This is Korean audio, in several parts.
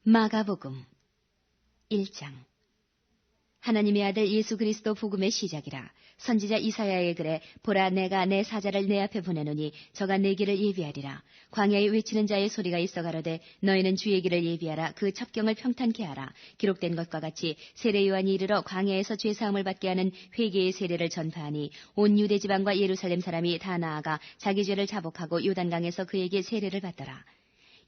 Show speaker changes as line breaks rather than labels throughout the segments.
마가복음 1장. 하나님의 아들 예수 그리스도 복음의 시작이라. 선지자 이사야의 글에 보라 내가 내 사자를 내 앞에 보내노니 저가 내 길을 예비하리라. 광야에 외치는 자의 소리가 있어 가로되 너희는 주의 길을 예비하라. 그 첩경을 평탄케 하라. 기록된 것과 같이 세례 요한이 이르러 광야에서 죄사함을 받게 하는 회개의 세례를 전파하니 온 유대 지방과 예루살렘 사람이 다 나아가 자기 죄를 자복하고 요단강에서 그에게 세례를 받더라.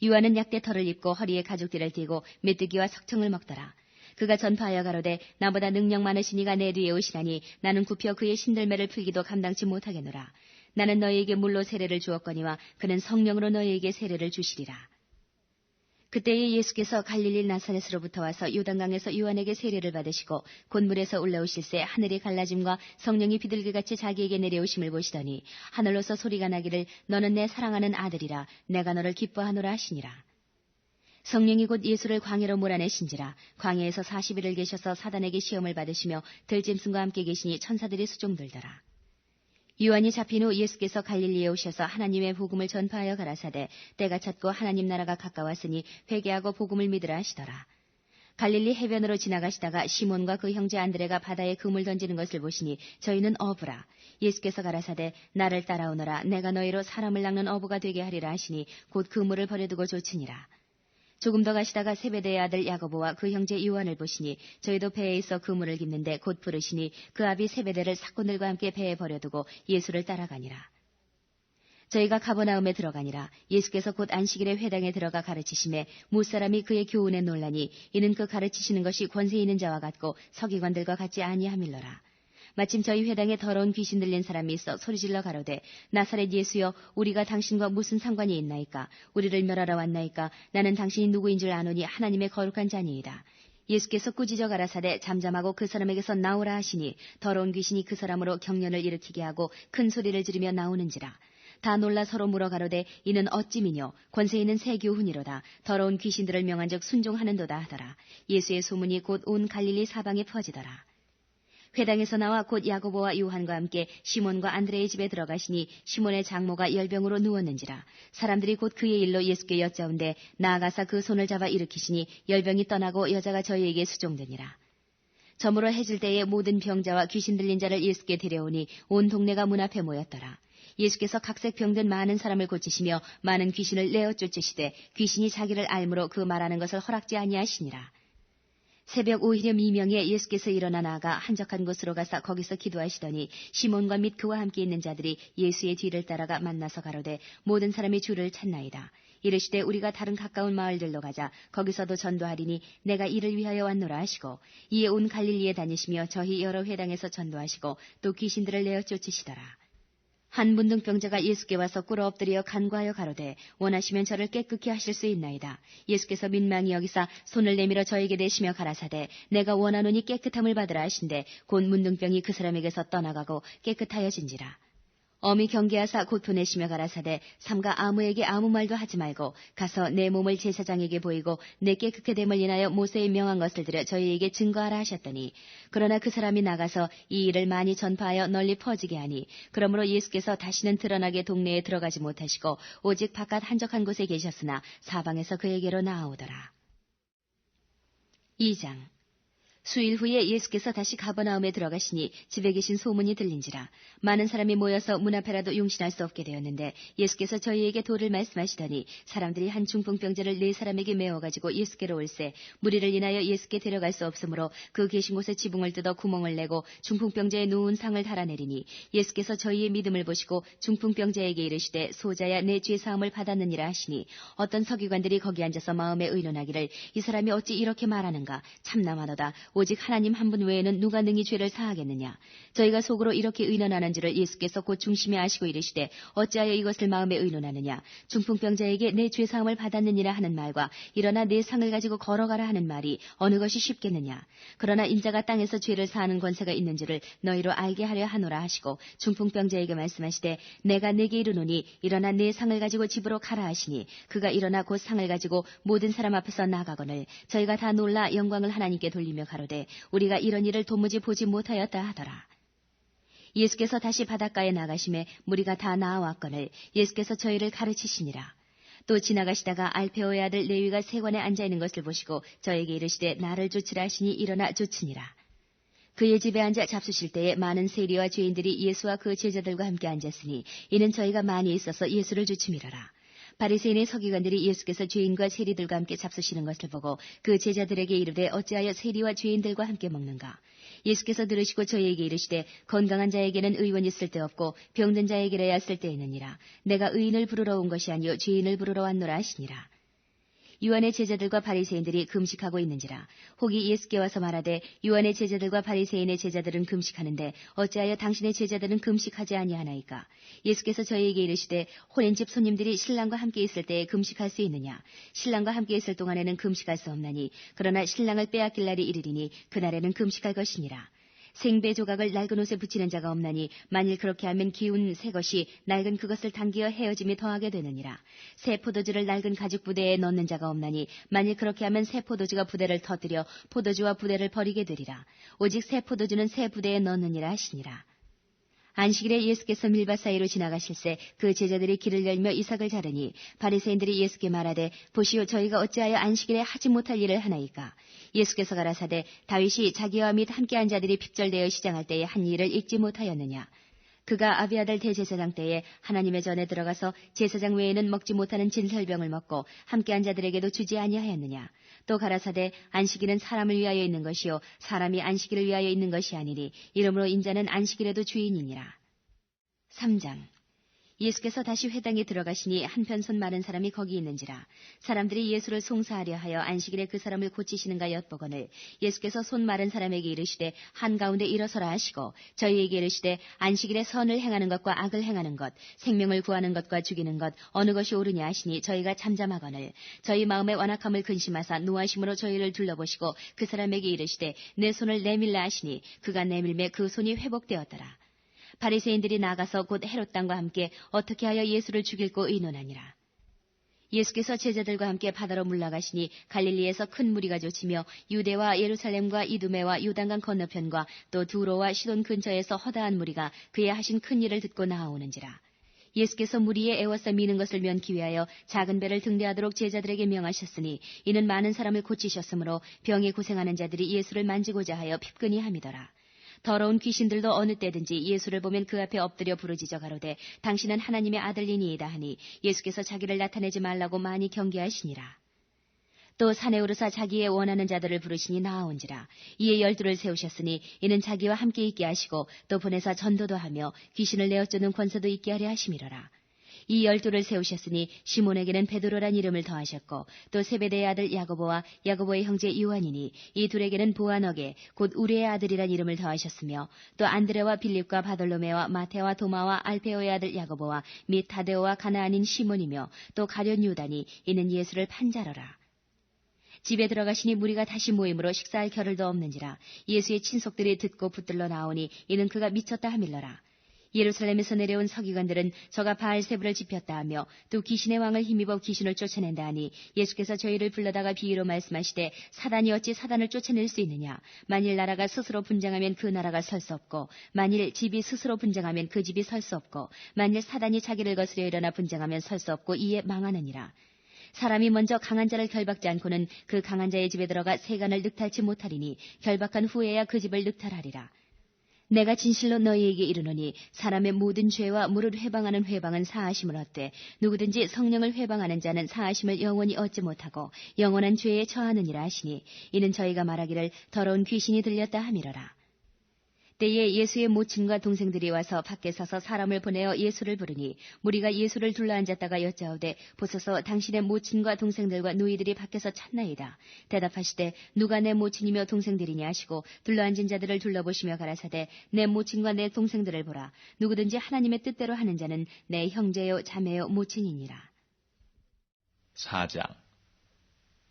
요한은 약대털을 입고 허리에 가죽띠를 띠고 메뚜기와 석청을 먹더라. 그가 전파하여 가로되 나보다 능력 많으신 이가 내 뒤에 오시나니 나는 굽혀 그의 신들매를 풀기도 감당치 못하겠노라. 나는 너희에게 물로 세례를 주었거니와 그는 성령으로 너희에게 세례를 주시리라. 그때에 예수께서 갈릴리 나사렛으로부터 와서 요단강에서 요한에게 세례를 받으시고 곧 물에서 올라오실새 하늘이 갈라짐과 성령이 비둘기같이 자기에게 내려오심을 보시더니 하늘로서 소리가 나기를 너는 내 사랑하는 아들이라 내가 너를 기뻐하노라 하시니라. 성령이 곧 예수를 광야로 몰아내신지라. 광야에서 40일을 계셔서 사단에게 시험을 받으시며 들짐승과 함께 계시니 천사들이 수종들더라. 요한이 잡힌 후 예수께서 갈릴리에 오셔서 하나님의 복음을 전파하여 가라사대 때가 찼고 하나님 나라가 가까웠으니 회개하고 복음을 믿으라 하시더라. 갈릴리 해변으로 지나가시다가 시몬과 그 형제 안드레가 바다에 그물 던지는 것을 보시니 저희는 어부라. 예수께서 가라사대 나를 따라오너라. 내가 너희로 사람을 낚는 어부가 되게 하리라 하시니 곧 그물을 버려두고 쫓으니라. 조금 더 가시다가 세베대의 아들 야고보와 그 형제 요한을 보시니 저희도 배에 있어 그물을 깁는데 곧 부르시니 그 아비 세베대를 사꾼들과 함께 배에 버려두고 예수를 따라가니라. 저희가 가버나움에 들어가니라. 예수께서 곧 안식일에 회당에 들어가 가르치심에 무사람이 그의 교훈에 놀라니 이는 그 가르치시는 것이 권세 있는 자와 같고 서기관들과 같지 아니함일러라. 마침 저희 회당에 더러운 귀신 들린 사람이 있어 소리질러 가로되 나사렛 예수여 우리가 당신과 무슨 상관이 있나이까. 우리를 멸하러 왔나이까. 나는 당신이 누구인 줄 아노니 하나님의 거룩한 자니이다. 예수께서 꾸짖어 가라사대 잠잠하고 그 사람에게서 나오라 하시니 더러운 귀신이 그 사람으로 경련을 일으키게 하고 큰 소리를 지르며 나오는지라. 다 놀라 서로 물어 가로되 이는 어찌미뇨. 권세 있는 새 교훈이로다. 더러운 귀신들을 명한 적 순종하는도다 하더라. 예수의 소문이 곧 온 갈릴리 사방에 퍼지더라. 회당에서 나와 곧 야고보와 요한과 함께 시몬과 안드레의 집에 들어가시니 시몬의 장모가 열병으로 누웠는지라. 사람들이 곧 그의 일로 예수께 여짜온데 나아가사 그 손을 잡아 일으키시니 열병이 떠나고 여자가 저희에게 수종되니라. 저물어 해질 때에 모든 병자와 귀신 들린 자를 예수께 데려오니 온 동네가 문 앞에 모였더라. 예수께서 각색 병든 많은 사람을 고치시며 많은 귀신을 내어 쫓으시되 귀신이 자기를 알므로 그 말하는 것을 허락지 아니하시니라. 새벽 오히려 미명에 예수께서 일어나 나아가 한적한 곳으로 가서 거기서 기도하시더니 시몬과 및 그와 함께 있는 자들이 예수의 뒤를 따라가 만나서 가로되 모든 사람이 주를 찾나이다. 이르시되 우리가 다른 가까운 마을들로 가자. 거기서도 전도하리니 내가 이를 위하여 왔노라 하시고 이에 온 갈릴리에 다니시며 저희 여러 회당에서 전도하시고 또 귀신들을 내어 쫓으시더라. 한 문둥병자가 예수께 와서 꿇어 엎드려 간구하여 가로되 원하시면 저를 깨끗게 하실 수 있나이다. 예수께서 민망히 여기사 손을 내밀어 저에게 대시며 가라사대 내가 원하노니 깨끗함을 받으라 하신대 곧 문둥병이 그 사람에게서 떠나가고 깨끗하여진지라. 어미 경계하사 곧 보내시며 가라사대 삼가 아무에게 아무 말도 하지 말고 가서 내 몸을 제사장에게 보이고 내 깨끗게 됨을 인하여 모세의 명한 것을 들여 저희에게 증거하라 하셨더니 그러나 그 사람이 나가서 이 일을 많이 전파하여 널리 퍼지게 하니 그러므로 예수께서 다시는 드러나게 동네에 들어가지 못하시고 오직 바깥 한적한 곳에 계셨으나 사방에서 그에게로 나아오더라. 2장. 수일 후에 예수께서 다시 가버나움에 들어가시니 집에 계신 소문이 들린지라. 많은 사람이 모여서 문 앞에라도 용신할 수 없게 되었는데 예수께서 저희에게 도를 말씀하시더니 사람들이 한 중풍병자를 4사람에게 메워가지고 예수께로 올세 무리를 인하여 예수께 데려갈 수 없으므로 그 계신 곳에 지붕을 뜯어 구멍을 내고 중풍병자의 누운 상을 달아내리니 예수께서 저희의 믿음을 보시고 중풍병자에게 이르시되 소자야 내 죄사함을 받았느니라 하시니 어떤 서기관들이 거기 앉아서 마음에 의논하기를 이 사람이 어찌 이렇게 말하는가 참나마도다. 오직 하나님 한 분 외에는 누가 능히 죄를 사하겠느냐. 저희가 속으로 이렇게 의논하는 줄을 예수께서 곧 중심에 아시고 이르시되 어찌하여 이것을 마음에 의논하느냐. 중풍병자에게 내 죄사함을 받았느니라 하는 말과 일어나 내 상을 가지고 걸어가라 하는 말이 어느 것이 쉽겠느냐. 그러나 인자가 땅에서 죄를 사하는 권세가 있는 줄을 너희로 알게 하려 하노라 하시고 중풍병자에게 말씀하시되 내가 네게 이르노니 일어나 내 상을 가지고 집으로 가라 하시니 그가 일어나 곧 상을 가지고 모든 사람 앞에서 나가거늘 저희가 다 놀라 영광을 하나님께 돌리며 가로되 우리가 이런 일을 도무지 보지 못하였다 하더라. 예수께서 다시 바닷가에 나가심에 무리가 다 나아왔거늘 예수께서 저희를 가르치시니라. 또 지나가시다가 알페오의 아들 레위가 세관에 앉아 있는 것을 보시고 저에게 이르시되 나를 쫓으라 하시니 일어나 쫓으니라. 그의 집에 앉아 잡수실 때에 많은 세리와 죄인들이 예수와 그 제자들과 함께 앉았으니 이는 저희가 많이 있어서 예수를 주춤이라라. 바리새인의 서기관들이 예수께서 죄인과 세리들과 함께 잡수시는 것을 보고 그 제자들에게 이르되 어찌하여 세리와 죄인들과 함께 먹는가? 예수께서 들으시고 저희에게 이르시되 건강한 자에게는 의원이 쓸데없고 병든 자에게라야 쓸데있느니라. 내가 의인을 부르러 온 것이 아니요 죄인을 부르러 왔노라 하시니라. 요한의 제자들과 바리새인들이 금식하고 있는지라. 혹이 예수께 와서 말하되 요한의 제자들과 바리새인의 제자들은 금식하는데 어찌하여 당신의 제자들은 금식하지 아니하나이까? 예수께서 저희에게 이르시되 혼인집 손님들이 신랑과 함께 있을 때에 금식할 수 있느냐? 신랑과 함께 있을 동안에는 금식할 수 없나니 그러나 신랑을 빼앗길 날이 이르리니 그날에는 금식할 것이니라. 생배 조각을 낡은 옷에 붙이는 자가 없나니 만일 그렇게 하면 기운 새 것이 낡은 그것을 당기어 헤어짐이 더하게 되느니라. 새 포도주를 낡은 가죽 부대에 넣는 자가 없나니 만일 그렇게 하면 새 포도주가 부대를 터뜨려 포도주와 부대를 버리게 되리라. 오직 새 포도주는 새 부대에 넣느니라 하시니라. 안식일에 예수께서 밀밭 사이로 지나가실새 그 제자들이 길을 열며 이삭을 자르니 바리새인들이 예수께 말하되 보시오 저희가 어찌하여 안식일에 하지 못할 일을 하나이까? 예수께서 가라사대 다윗이 자기와 및 함께한 자들이 핍절되어 시장할 때에 한 일을 읽지 못하였느냐? 그가 아비아달 대제사장 때에 하나님의 전에 들어가서 제사장 외에는 먹지 못하는 진설병을 먹고 함께한 자들에게도 주지 아니하였느냐? 또 가라사대 안식일은 사람을 위하여 있는 것이요 사람이 안식일을 위하여 있는 것이 아니니 이러므로 인자는 안식일에도 주인이니라. 3장. 예수께서 다시 회당에 들어가시니 한편 손 마른 사람이 거기 있는지라. 사람들이 예수를 송사하려 하여 안식일에 그 사람을 고치시는가 엿보거늘 예수께서 손 마른 사람에게 이르시되 한가운데 일어서라 하시고 저희에게 이르시되 안식일에 선을 행하는 것과 악을 행하는 것 생명을 구하는 것과 죽이는 것 어느 것이 옳으냐 하시니 저희가 잠잠하거늘 저희 마음의 완악함을 근심하사 노하심으로 저희를 둘러보시고 그 사람에게 이르시되 내 손을 내밀라 하시니 그가 내밀매 그 손이 회복되었더라. 바리새인들이 나가서 곧 헤롯 당과 함께 어떻게 하여 예수를 죽일고 의논하니라. 예수께서 제자들과 함께 바다로 물러가시니 갈릴리에서 큰 무리가 쫓으며 유대와 예루살렘과 이두메와 요단강 건너편과 또 두로와 시돈 근처에서 허다한 무리가 그의 하신 큰 일을 듣고 나아오는지라. 예수께서 무리에 애워서 미는 것을 면기 위하여 작은 배를 등대하도록 제자들에게 명하셨으니 이는 많은 사람을 고치셨으므로 병에 고생하는 자들이 예수를 만지고자 하여 핍근히 함이더라. 더러운 귀신들도 어느 때든지 예수를 보면 그 앞에 엎드려 부르짖어 가로되 당신은 하나님의 아들이니이다 하니 예수께서 자기를 나타내지 말라고 많이 경계하시니라. 또 산에 오르사 자기의 원하는 자들을 부르시니 나아온지라. 이에 12를 세우셨으니 이는 자기와 함께 있게 하시고 또 보내사 전도도 하며 귀신을 내어 쫓는 권세도 있게 하려 하심이로라. 이 12를 세우셨으니 시몬에게는 베드로란 이름을 더하셨고 또 세베대의 아들 야고보와 야고보의 형제 요한이니 이 둘에게는 보아너게 곧 우리의 아들이란 이름을 더하셨으며 또 안드레와 빌립과 바돌로메와 마테와 도마와 알페오의 아들 야고보와 및 다데오와 가나안인 시몬이며 또 가룟 유다니 이는 예수를 판자러라. 집에 들어가시니 무리가 다시 모임으로 식사할 겨를도 없는지라. 예수의 친속들이 듣고 붙들러 나오니 이는 그가 미쳤다 하밀러라. 예루살렘에서 내려온 서기관들은 저가 바알세불을 지폈다 하며 또 귀신의 왕을 힘입어 귀신을 쫓아낸다 하니 예수께서 저희를 불러다가 비유로 말씀하시되 사단이 어찌 사단을 쫓아낼 수 있느냐. 만일 나라가 스스로 분쟁하면 그 나라가 설 수 없고 만일 집이 스스로 분쟁하면 그 집이 설 수 없고 만일 사단이 자기를 거스려 일어나 분쟁하면 설 수 없고 이에 망하느니라. 사람이 먼저 강한 자를 결박지 않고는 그 강한 자의 집에 들어가 세간을 늑탈치 못하리니 결박한 후에야 그 집을 늑탈하리라. 내가 진실로 너희에게 이르노니 사람의 모든 죄와 무릇 회방하는 회방은 사하심을 얻되 누구든지 성령을 회방하는 자는 사하심을 영원히 얻지 못하고 영원한 죄에 처하느니라 하시니 이는 저희가 말하기를 더러운 귀신이 들렸다 함이로라. 때에 예수의 모친과 동생들이 와서 밖에 서서 사람을 보내어 예수를 부르니 무리가 예수를 둘러앉았다가 여짜오되 보소서 당신의 모친과 동생들과 누이들이 밖에서 찾나이다. 대답하시되 누가 내 모친이며 동생들이냐 하시고 둘러앉은 자들을 둘러보시며 가라사대 내 모친과 내 동생들을 보라. 누구든지 하나님의 뜻대로 하는 자는 내 형제요 자매요 모친이니라.
4장.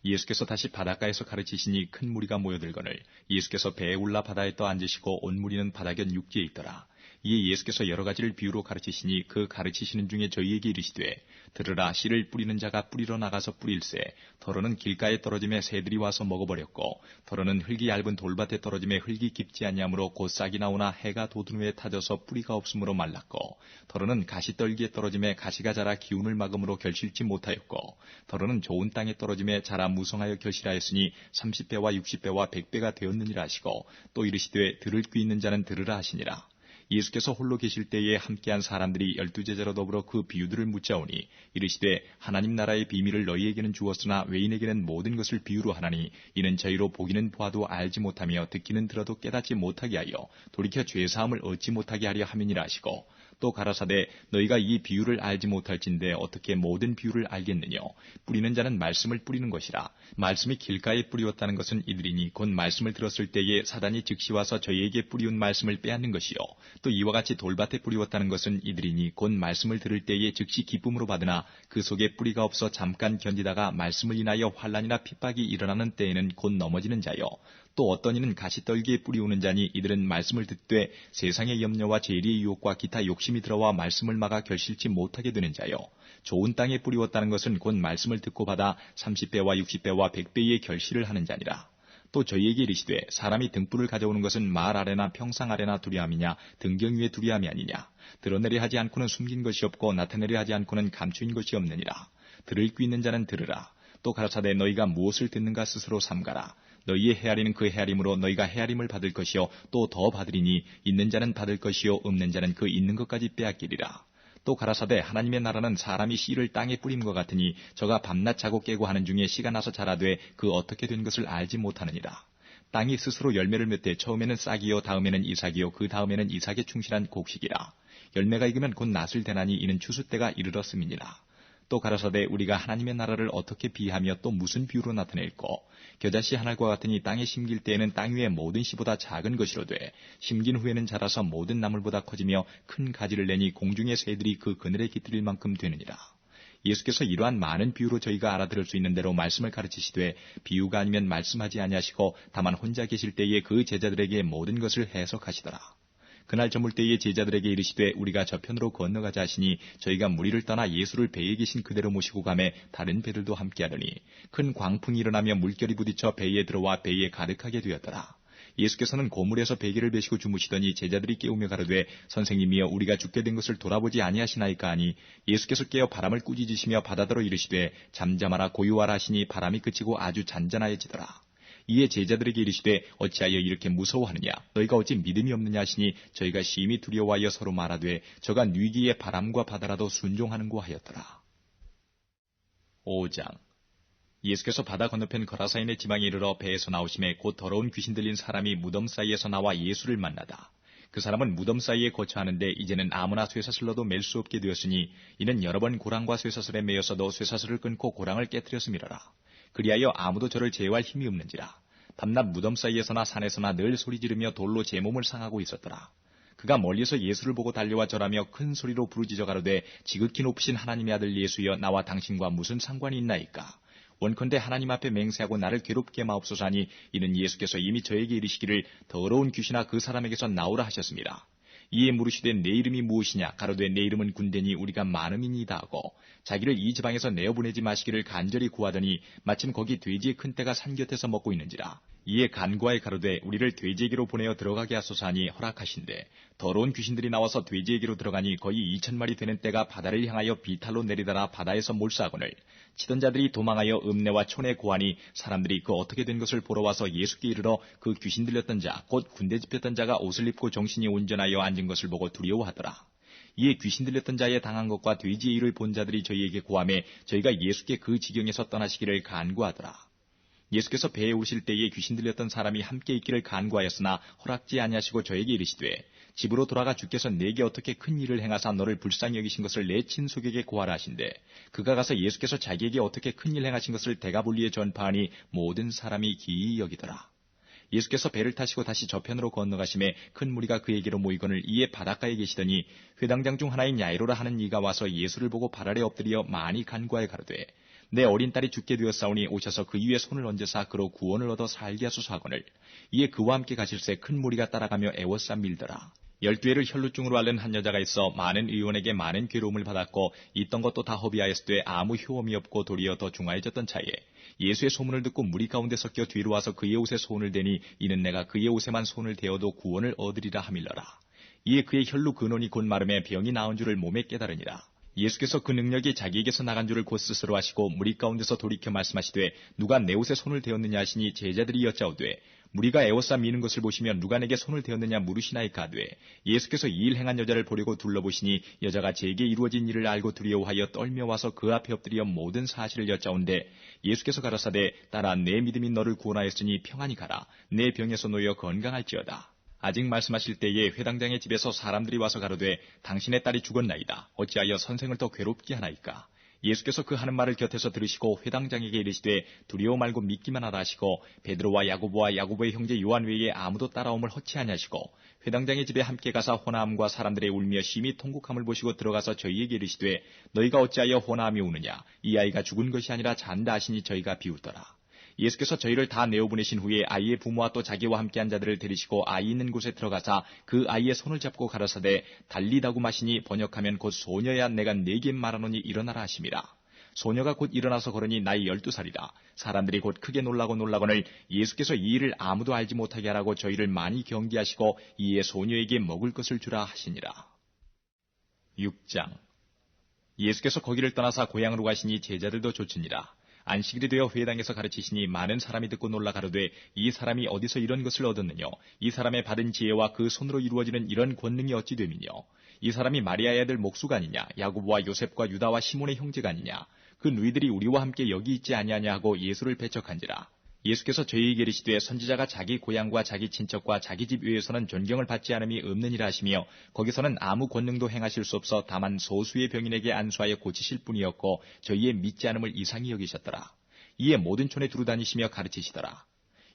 예수께서 다시 바닷가에서 가르치시니 큰 무리가 모여들거늘 예수께서 배에 올라 바다에 떠 앉으시고 온 무리는 바다견 육지에 있더라. 이에 예수께서 여러 가지를 비유로 가르치시니 그 가르치시는 중에 저희에게 이르시되 들으라 씨를 뿌리는 자가 뿌리러 나가서 뿌릴새 더러는 길가에 떨어짐에 새들이 와서 먹어버렸고 더러는 흙이 얇은 돌밭에 떨어짐에 흙이 깊지 아니하므로 곧 싹이 나오나 해가 돋은 후에 타져서 뿌리가 없으므로 말랐고 더러는 가시떨기에 떨어짐에 가시가 자라 기운을 막음으로 결실치 못하였고 더러는 좋은 땅에 떨어짐에 자라 무성하여 결실하였으니 30배와 60배와 100배가 되었느니라 하시고 또 이르시되 들을 귀 있는 자는 들으라 하시니라. 예수께서 홀로 계실 때에 함께한 사람들이 12제자로 더불어 그 비유들을 묻자오니 이르시되 하나님 나라의 비밀을 너희에게는 주었으나 외인에게는 모든 것을 비유로 하나니 이는 저희로 보기는 보아도 알지 못하며 듣기는 들어도 깨닫지 못하게 하여 돌이켜 죄사함을 얻지 못하게 하려 함이니라 하시고 또 가라사대 너희가 이 비유를 알지 못할진대 어떻게 모든 비유를 알겠느냐. 뿌리는 자는 말씀을 뿌리는 것이라. 말씀이 길가에 뿌리웠다는 것은 이들이니 곧 말씀을 들었을 때에 사단이 즉시 와서 저희에게 뿌리운 말씀을 빼앗는 것이요. 또 이와 같이 돌밭에 뿌리웠다는 것은 이들이니 곧 말씀을 들을 때에 즉시 기쁨으로 받으나 그 속에 뿌리가 없어 잠깐 견디다가 말씀을 인하여 환난이나 핍박이 일어나는 때에는 곧 넘어지는 자요. 또 어떤 이는 가시떨기에 뿌리우는 자니 이들은 말씀을 듣되 세상의 염려와 재리의 유혹과 기타 욕심이 들어와 말씀을 막아 결실치 못하게 되는 자요. 좋은 땅에 뿌리웠다는 것은 곧 말씀을 듣고 받아 30배와 60배와 100배의 결실을 하는 자니라. 또 저희에게 이르시되 사람이 등불을 가져오는 것은 말 아래나 평상 아래나 두려함이냐 등경 위에 두려함이 아니냐. 드러내려 하지 않고는 숨긴 것이 없고 나타내려 하지 않고는 감추인 것이 없느니라. 들을 귀 있는 자는 들으라. 또 가라사대 너희가 무엇을 듣는가 스스로 삼가라. 너희의 헤아리는 그 헤아림으로 너희가 헤아림을 받을 것이요 또 더 받으리니 있는 자는 받을 것이요 없는 자는 그 있는 것까지 빼앗기리라. 또 가라사대 하나님의 나라는 사람이 씨를 땅에 뿌림과 같으니 저가 밤낮 자고 깨고 하는 중에 씨가 나서 자라되 그 어떻게 된 것을 알지 못하느니라. 땅이 스스로 열매를 맺되 처음에는 싹이요 다음에는 이삭이요 그 다음에는 이삭에 충실한 곡식이라. 열매가 익으면 곧 낫을 대나니 이는 추수 때가 이르렀음이니라. 또 가라사대 우리가 하나님의 나라를 어떻게 비하며 또 무슨 비유로 나타낼꼬. 겨자씨 한 알과 같으니 땅에 심길 때에는 땅 위에 모든 씨보다 작은 것이로되 심긴 후에는 자라서 모든 나물보다 커지며 큰 가지를 내니 공중의 새들이 그 그늘에 깃들일 만큼 되느니라. 예수께서 이러한 많은 비유로 저희가 알아들을 수 있는 대로 말씀을 가르치시되 비유가 아니면 말씀하지 아니하시고 다만 혼자 계실 때에 그 제자들에게 모든 것을 해석하시더라. 그날 저물 때에 제자들에게 이르시되 우리가 저편으로 건너가자 하시니 저희가 무리를 떠나 예수를 배에 계신 그대로 모시고 가매 다른 배들도 함께하더니 큰 광풍이 일어나며 물결이 부딪혀 배에 들어와 배에 가득하게 되었더라. 예수께서는 고물에서 베개를 베시고 주무시더니 제자들이 깨우며 가로되 선생님이여 우리가 죽게 된 것을 돌아보지 아니하시나이까 하니 예수께서 깨어 바람을 꾸짖으시며 바다더러 이르시되 잠잠하라 고요하라 하시니 바람이 그치고 아주 잔잔하여지더라. 이에 제자들에게 이르시되 어찌하여 이렇게 무서워하느냐 너희가 어찌 믿음이 없느냐 하시니 저희가 심히 두려워하여 서로 말하되 저가 뉘기에 바람과 바다라도 순종하는고 하였더라. 5장 예수께서 바다 건너편 거라사인의 지방에 이르러 배에서 나오심에 곧 더러운 귀신 들린 사람이 무덤 사이에서 나와 예수를 만나다. 그 사람은 무덤 사이에 거처하는데 이제는 아무나 쇠사슬로도 맬 수 없게 되었으니 이는 여러 번 고랑과 쇠사슬에 매여서도 쇠사슬을 끊고 고랑을 깨뜨렸음이라라. 그리하여 아무도 저를 제어할 힘이 없는지라. 밤낮 무덤 사이에서나 산에서나 늘 소리 지르며 돌로 제 몸을 상하고 있었더라. 그가 멀리서 예수를 보고 달려와 절하며 큰 소리로 부르짖어 가로되 지극히 높으신 하나님의 아들 예수여 나와 당신과 무슨 상관이 있나이까. 원컨대 하나님 앞에 맹세하고 나를 괴롭게 마옵소서 하니 이는 예수께서 이미 저에게 이르시기를 더러운 귀신아 그 사람에게서 나오라 하셨습니다. 이에 물으시되 내 이름이 무엇이냐 가로되 내 이름은 군대니 우리가 많음이니이다 하고 자기를 이 지방에서 내어보내지 마시기를 간절히 구하더니 마침 거기 돼지의 큰 떼가 산 곁에서 먹고 있는지라. 이에 간구하여 가로되 우리를 돼지에게로 보내어 들어가게 하소서 하니 허락하신대 더러운 귀신들이 나와서 돼지에게로 들어가니 거의 2,000마리 되는 떼가 바다를 향하여 비탈로 내리다라 바다에서 몰사하거늘 치던 자들이 도망하여 읍내와 촌에 고하니 사람들이 그 어떻게 된 것을 보러 와서 예수께 이르러 그 귀신 들렸던 자 곧 군대 집혔던 자가 옷을 입고 정신이 온전하여 앉은 것을 보고 두려워하더라. 이에 귀신 들렸던 자의 당한 것과 돼지의 일을 본 자들이 저희에게 고하매 저희가 예수께 그 지경에서 떠나시기를 간구하더라. 예수께서 배에 오실 때에 귀신 들렸던 사람이 함께 있기를 간구하였으나 허락지 아니하시고 저에게 이르시되 집으로 돌아가 주께서 내게 어떻게 큰 일을 행하사 너를 불쌍히 여기신 것을 내 친속에게 고하라 하신대 그가 가서 예수께서 자기에게 어떻게 큰 일 행하신 것을 대가볼리에 전파하니 모든 사람이 기이 여기더라. 예수께서 배를 타시고 다시 저편으로 건너가심에 큰 무리가 그에게로 모이거늘 이에 바닷가에 계시더니 회당장 중 하나인 야이로라 하는 이가 와서 예수를 보고 발 아래 엎드려 많이 간구하여 가로되 내 어린 딸이 죽게 되었사오니 오셔서 그 위에 손을 얹으사 그로 구원을 얻어 살게 하소서 하거늘 이에 그와 함께 가실새 큰 무리가 따라가며 애워싸 밀더라. 12회를 혈루증으로 앓는 한 여자가 있어 많은 의원에게 많은 괴로움을 받았고 있던 것도 다 허비하였으되 아무 효험이 없고 도리어 더 중하여졌던 차에 예수의 소문을 듣고 무리 가운데 섞여 뒤로 와서 그의 옷에 손을 대니 이는 내가 그의 옷에만 손을 대어도 구원을 얻으리라 하밀러라. 이에 그의 혈루 근원이 곧 마름에 병이 나은 줄을 몸에 깨달으니라. 예수께서 그 능력이 자기에게서 나간 줄을 곧 스스로 하시고 무리 가운데서 돌이켜 말씀하시되 누가 내 옷에 손을 대었느냐 하시니 제자들이 여짜오되 무리가 에워싸 미는 것을 보시며 누가 내게 손을 대었느냐 물으시나이까 하되 예수께서 이 일 행한 여자를 보려고 둘러보시니 여자가 제게 이루어진 일을 알고 두려워하여 떨며 와서 그 앞에 엎드려 모든 사실을 여짜온데 예수께서 가라사대 딸아 내 믿음이 너를 구원하였으니 평안히 가라 내 병에서 놓여 건강할지어다. 아직 말씀하실 때에 회당장의 집에서 사람들이 와서 가로되 당신의 딸이 죽었나이다. 어찌하여 선생을 더 괴롭게 하나이까. 예수께서 그 하는 말을 곁에서 들으시고 회당장에게 이르시되 두려워 말고 믿기만 하라 하시고 베드로와 야고보의 형제 요한 외에 아무도 따라옴을 허치하냐시고 회당장의 집에 함께 가사 호나함과 사람들의 울며 심히 통곡함을 보시고 들어가서 저희에게 이르시되 너희가 어찌하여 호나함이 우느냐 이 아이가 죽은 것이 아니라 잔다 하시니 저희가 비웃더라. 예수께서 저희를 다 내어보내신 후에 아이의 부모와 또 자기와 함께한 자들을 데리시고 아이 있는 곳에 들어가사 그 아이의 손을 잡고 가라사대 달리다고 마시니 번역하면 곧 소녀야 내가 네게 말하노니 일어나라 하심이라. 소녀가 곧 일어나서 걸으니 나이 12살이라. 사람들이 곧 크게 놀라고는 예수께서 이 일을 아무도 알지 못하게 하라고 저희를 많이 경계하시고 이에 소녀에게 먹을 것을 주라 하시니라. 6장. 예수께서 거기를 떠나사 고향으로 가시니 제자들도 좇으니라. 안식일이 되어 회당에서 가르치시니 많은 사람이 듣고 놀라 가로되 이 사람이 어디서 이런 것을 얻었느뇨 이 사람의 받은 지혜와 그 손으로 이루어지는 이런 권능이 어찌 됨이뇨 이 사람이 마리아의 아들 목수가 아니냐 야고보와 요셉과 유다와 시몬의 형제가 아니냐 그 누이들이 우리와 함께 여기 있지 아니하냐 하고 예수를 배척한지라. 예수께서 저희에게 이르시되 선지자가 자기 고향과 자기 친척과 자기 집 외에서는 존경을 받지 않음이 없느니라 하시며 거기서는 아무 권능도 행하실 수 없어 다만 소수의 병인에게 안수하여 고치실 뿐이었고 저희의 믿지 않음을 이상히 여기셨더라. 이에 모든 촌에 두루 다니시며 가르치시더라.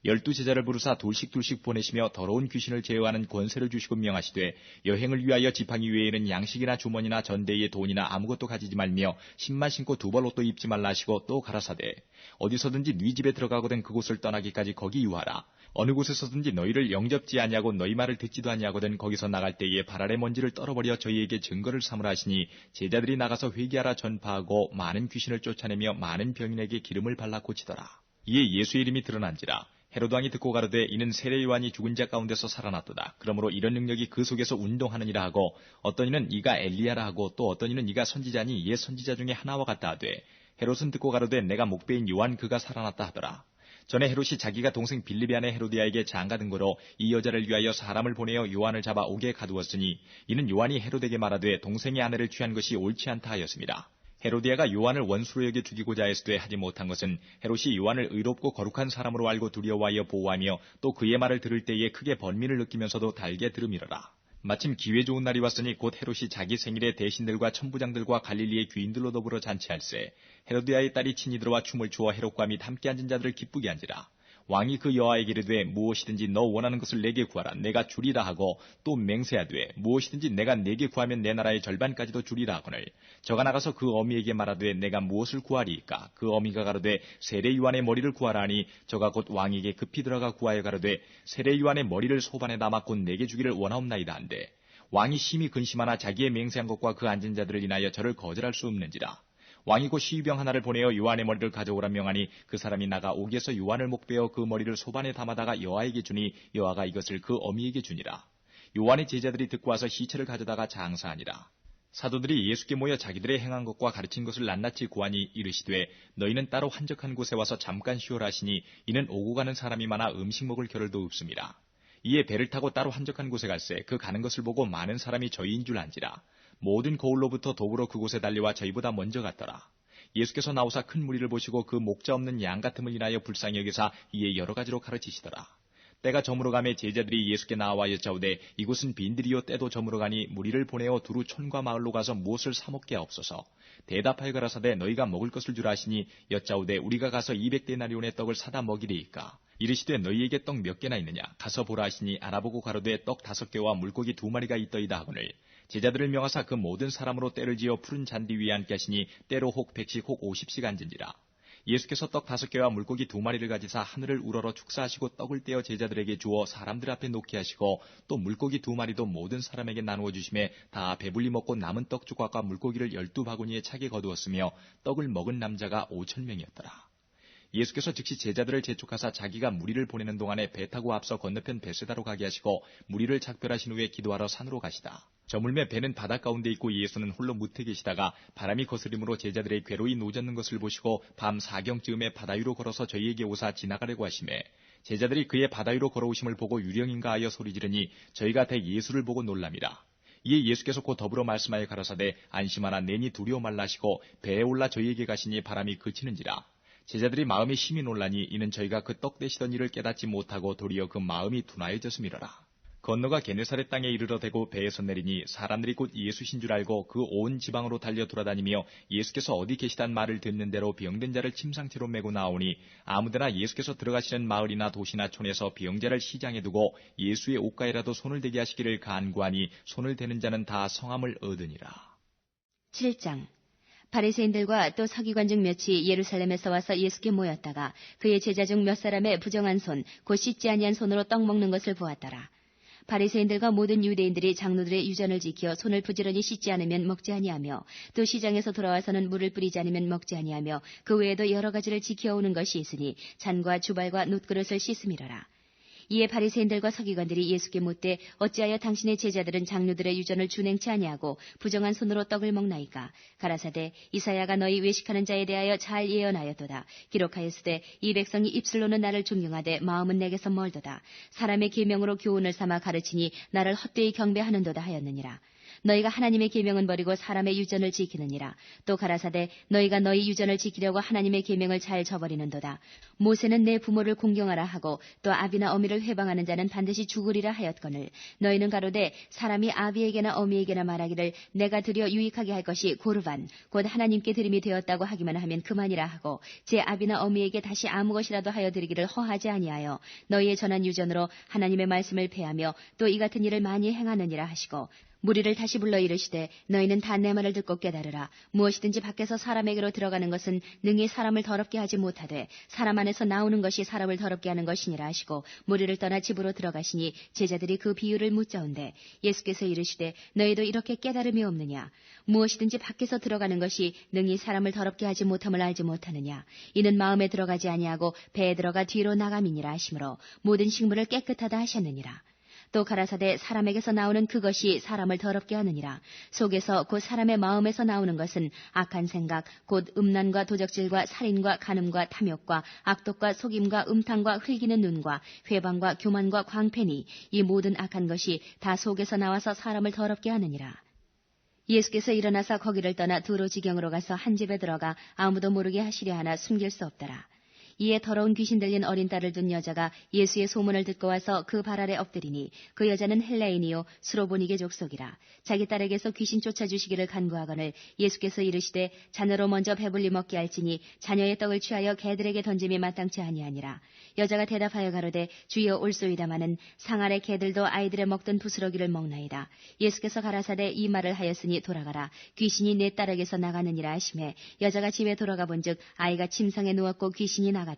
12제자를 부르사 둘씩 보내시며 더러운 귀신을 제어하는 권세를 주시고 명하시되 여행을 위하여 지팡이 외에는 양식이나 주머니나 전대의 돈이나 아무것도 가지지 말며 신만 신고 두 벌 옷도 입지 말라 하시고 또 가라사대 어디서든지 네 집에 들어가거든 그곳을 떠나기까지 거기 유하라. 어느 곳에서든지 너희를 영접지 아니하고 너희 말을 듣지도 아니하거든 거기서 나갈 때에 발 아래 먼지를 떨어버려 저희에게 증거를 삼으라 하시니 제자들이 나가서 회개하라 전파하고 많은 귀신을 쫓아내며 많은 병인에게 기름을 발라 고치더라. 이에 예수의 이름이 드러난지라. 헤로드 왕이 듣고 가로되 이는 세례 요한이 죽은 자 가운데서 살아났도다. 그러므로 이런 능력이 그 속에서 운동하느니라 하고 어떤 이는 이가 엘리야라 하고 또 어떤 이는 이가 선지자니 옛 선지자 중에 하나와 같다 하되 헤롯은 듣고 가로되 내가 목배인 요한 그가 살아났다 하더라. 전에 헤롯이 자기가 동생 빌립의 아내 헤로디아에게 장가 든 거로 이 여자를 위하여 사람을 보내어 요한을 잡아 옥에 가두었으니 이는 요한이 헤롯에게 말하되 동생의 아내를 취한 것이 옳지 않다 하였습니다. 헤로디아가 요한을 원수로 여겨 죽이고자 했으되 하지 못한 것은 헤롯이 요한을 의롭고 거룩한 사람으로 알고 두려워하여 보호하며 또 그의 말을 들을 때에 크게 번민을 느끼면서도 달게 들음이러라. 마침 기회 좋은 날이 왔으니 곧 헤롯이 자기 생일에 대신들과 천부장들과 갈릴리의 귀인들로 더불어 잔치할세 헤로디아의 딸이 친히 들어와 춤을 추어 헤롯과 및 함께 앉은 자들을 기쁘게 한지라. 왕이 그 여아에게 이르되 무엇이든지 너 원하는 것을 내게 구하라 내가 주리라 하고 또 맹세하되 무엇이든지 내가 내게 구하면 내 나라의 절반까지도 주리라 하거늘 저가 나가서 그 어미에게 말하되 내가 무엇을 구하리이까 그 어미가 가로되 세례 요한의 머리를 구하라 하니 저가 곧 왕에게 급히 들어가 구하여 가로되 세례 요한의 머리를 소반에 담아 곧 내게 주기를 원하옵나이다 한데 왕이 심히 근심하나 자기의 맹세한 것과 그 앉은 자들을 인하여 저를 거절할 수 없는지라. 왕이 곧 시위병 하나를 보내어 요한의 머리를 가져오라 명하니 그 사람이 나가 옥에서 요한을 목베어 그 머리를 소반에 담아다가 여아에게 주니 여아가 이것을 그 어미에게 주니라. 요한의 제자들이 듣고 와서 시체를 가져다가 장사하니라. 사도들이 예수께 모여 자기들의 행한 것과 가르친 것을 낱낱이 고하니 이르시되 너희는 따로 한적한 곳에 와서 잠깐 쉬어라 하시니 이는 오고 가는 사람이 많아 음식 먹을 겨를도 없습니다. 이에 배를 타고 따로 한적한 곳에 갈새 그 가는 것을 보고 많은 사람이 저희인 줄 안지라. 모든 거울로부터 더불어 그곳에 달려와 저희보다 먼저 갔더라. 예수께서 나오사 큰 무리를 보시고 그 목자 없는 양 같음을 인하여 불쌍히 여기사 이에 여러 가지로 가르치시더라. 때가 저물어가매 제자들이 예수께 나와 여짜오되 이곳은 빈들이요 때도 저물어가니 무리를 보내어 두루 촌과 마을로 가서 무엇을 사 먹게 하옵소서. 대답하여 가라사대 너희가 먹을 것을 주라 하시니 여짜오되 우리가 가서 200데나리온의 떡을 사다 먹이리이까. 이르시되 너희에게 떡 몇 개나 있느냐 가서 보라 하시니 알아보고 가로되 떡 5개와 물고기 2마리가 있더이다 하거늘 제자들을 명하사 그 모든 사람으로 때를 지어 푸른 잔디 위에 앉게 하시니 때로 혹 100씩 혹 50씩 앉은지라. 예수께서 떡 5개와 물고기 2마리를 가지사 하늘을 우러러 축사하시고 떡을 떼어 제자들에게 주어 사람들 앞에 놓게 하시고 또 물고기 2마리도 모든 사람에게 나누어 주심에 다 배불리 먹고 남은 떡 조각과 물고기를 12바구니에 차게 거두었으며 떡을 먹은 남자가 5,000명이었더라. 예수께서 즉시 제자들을 재촉하사 자기가 무리를 보내는 동안에 배 타고 앞서 건너편 베세다로 가게 하시고 무리를 작별하신 후에 기도하러 산으로 가시다. 저물매 배는 바닷 가운데 있고 예수는 홀로 무태 계시다가 바람이 거스림으로 제자들의 괴로이 노젓는 것을 보시고 밤 4경쯤에 바다 위로 걸어서 저희에게 오사 지나가려고 하시매 제자들이 그의 바다 위로 걸어오심을 보고 유령인가 하여 소리 지르니 저희가 대 예수를 보고 놀랍니다. 이에 예수께서 곧 더불어 말씀하여 가라사대 안심하라 내니 두려워 말라 하시고 배에 올라 저희에게 가시니 바람이 그치는지라. 제자들이 마음이 심히 놀라니 이는 저희가 그 떡 되시던 일을 깨닫지 못하고 도리어 그 마음이 둔하여졌음이로라. 건너가 게네사렛 땅에 이르러 대고 배에서 내리니 사람들이 곧 예수신 줄 알고 그 온 지방으로 달려 돌아다니며 예수께서 어디 계시단 말을 듣는 대로 병든 자를 침상채로 메고 나오니 아무데나 예수께서 들어가시는 마을이나 도시나 촌에서 병자를 시장에 두고 예수의 옷가에라도 손을 대게 하시기를 간구하니 손을 대는 자는 다 성함을 얻으니라.
7장 바리새인들과 또 서기관 중 몇이 예루살렘에서 와서 예수께 모였다가 그의 제자 중 몇 사람의 부정한 손, 곧 씻지 아니한 손으로 떡 먹는 것을 보았더라. 바리새인들과 모든 유대인들이 장로들의 유전을 지켜 손을 부지런히 씻지 않으면 먹지 아니하며 또 시장에서 돌아와서는 물을 뿌리지 않으면 먹지 아니하며 그 외에도 여러 가지를 지켜오는 것이 있으니 잔과 주발과 놋그릇을 씻음이로라. 이에 바리새인들과 서기관들이 예수께 묻되 어찌하여 당신의 제자들은 장로들의 유전을 준행치 아니하고 부정한 손으로 떡을 먹나이까? 가라사대 이사야가 너희 외식하는 자에 대하여 잘 예언하였도다. 기록하였으되 이 백성이 입술로는 나를 존경하되 마음은 내게서 멀도다. 사람의 계명으로 교훈을 삼아 가르치니 나를 헛되이 경배하는도다 하였느니라. 너희가 하나님의 계명은 버리고 사람의 유전을 지키느니라. 또 가라사대 너희가 너희 유전을 지키려고 하나님의 계명을 잘 저버리는도다. 모세는 내 부모를 공경하라 하고 또 아비나 어미를 회방하는 자는 반드시 죽으리라 하였거늘 너희는 가로되 사람이 아비에게나 어미에게나 말하기를 내가 드려 유익하게 할 것이 고르반 곧 하나님께 드림이 되었다고 하기만 하면 그만이라 하고 제 아비나 어미에게 다시 아무 것이라도 하여 드리기를 허하지 아니하여 너희의 전한 유전으로 하나님의 말씀을 폐하며 또 이 같은 일을 많이 행하느니라 하시고 무리를 다시 불러 이르시되 너희는 다 내 말을 듣고 깨달으라. 무엇이든지 밖에서 사람에게로 들어가는 것은 능히 사람을 더럽게 하지 못하되 사람 안에서 나오는 것이 사람을 더럽게 하는 것이니라 하시고 무리를 떠나 집으로 들어가시니 제자들이 그 비유를 묻자온대 예수께서 이르시되 너희도 이렇게 깨달음이 없느냐? 무엇이든지 밖에서 들어가는 것이 능히 사람을 더럽게 하지 못함을 알지 못하느냐? 이는 마음에 들어가지 아니하고 배에 들어가 뒤로 나감이니라 하시므로 모든 식물을 깨끗하다 하셨느니라. 또 가라사대 사람에게서 나오는 그것이 사람을 더럽게 하느니라. 속에서 곧 사람의 마음에서 나오는 것은 악한 생각, 곧 음란과 도적질과 살인과 간음과 탐욕과 악독과 속임과 음탕과 흘기는 눈과 회방과 교만과 광패니 이 모든 악한 것이 다 속에서 나와서 사람을 더럽게 하느니라. 예수께서 일어나서 거기를 떠나 두로 지경으로 가서 한 집에 들어가 아무도 모르게 하시려 하나 숨길 수 없더라. 이에 더러운 귀신 들린 어린 딸을 둔 여자가 예수의 소문을 듣고 와서 그 발 아래 엎드리니 그 여자는 헬라인이요 수로보니게 족속이라. 자기 딸에게서 귀신 쫓아주시기를 간구하거늘 예수께서 이르시되 자녀로 먼저 배불리 먹게 할지니 자녀의 떡을 취하여 개들에게 던짐이 마땅치 아니하니라. 여자가 대답하여 가로되 주여 올소이다마는 상 아래 개들도 아이들의 먹던 부스러기를 먹나이다. 예수께서 가라사대 이 말을 하였으니 돌아가라. 귀신이 내 딸에게서 나가느니라 하시매 여자가 집에 돌아가 본즉 아이가 침상에 누웠고 귀신이 나갔더라.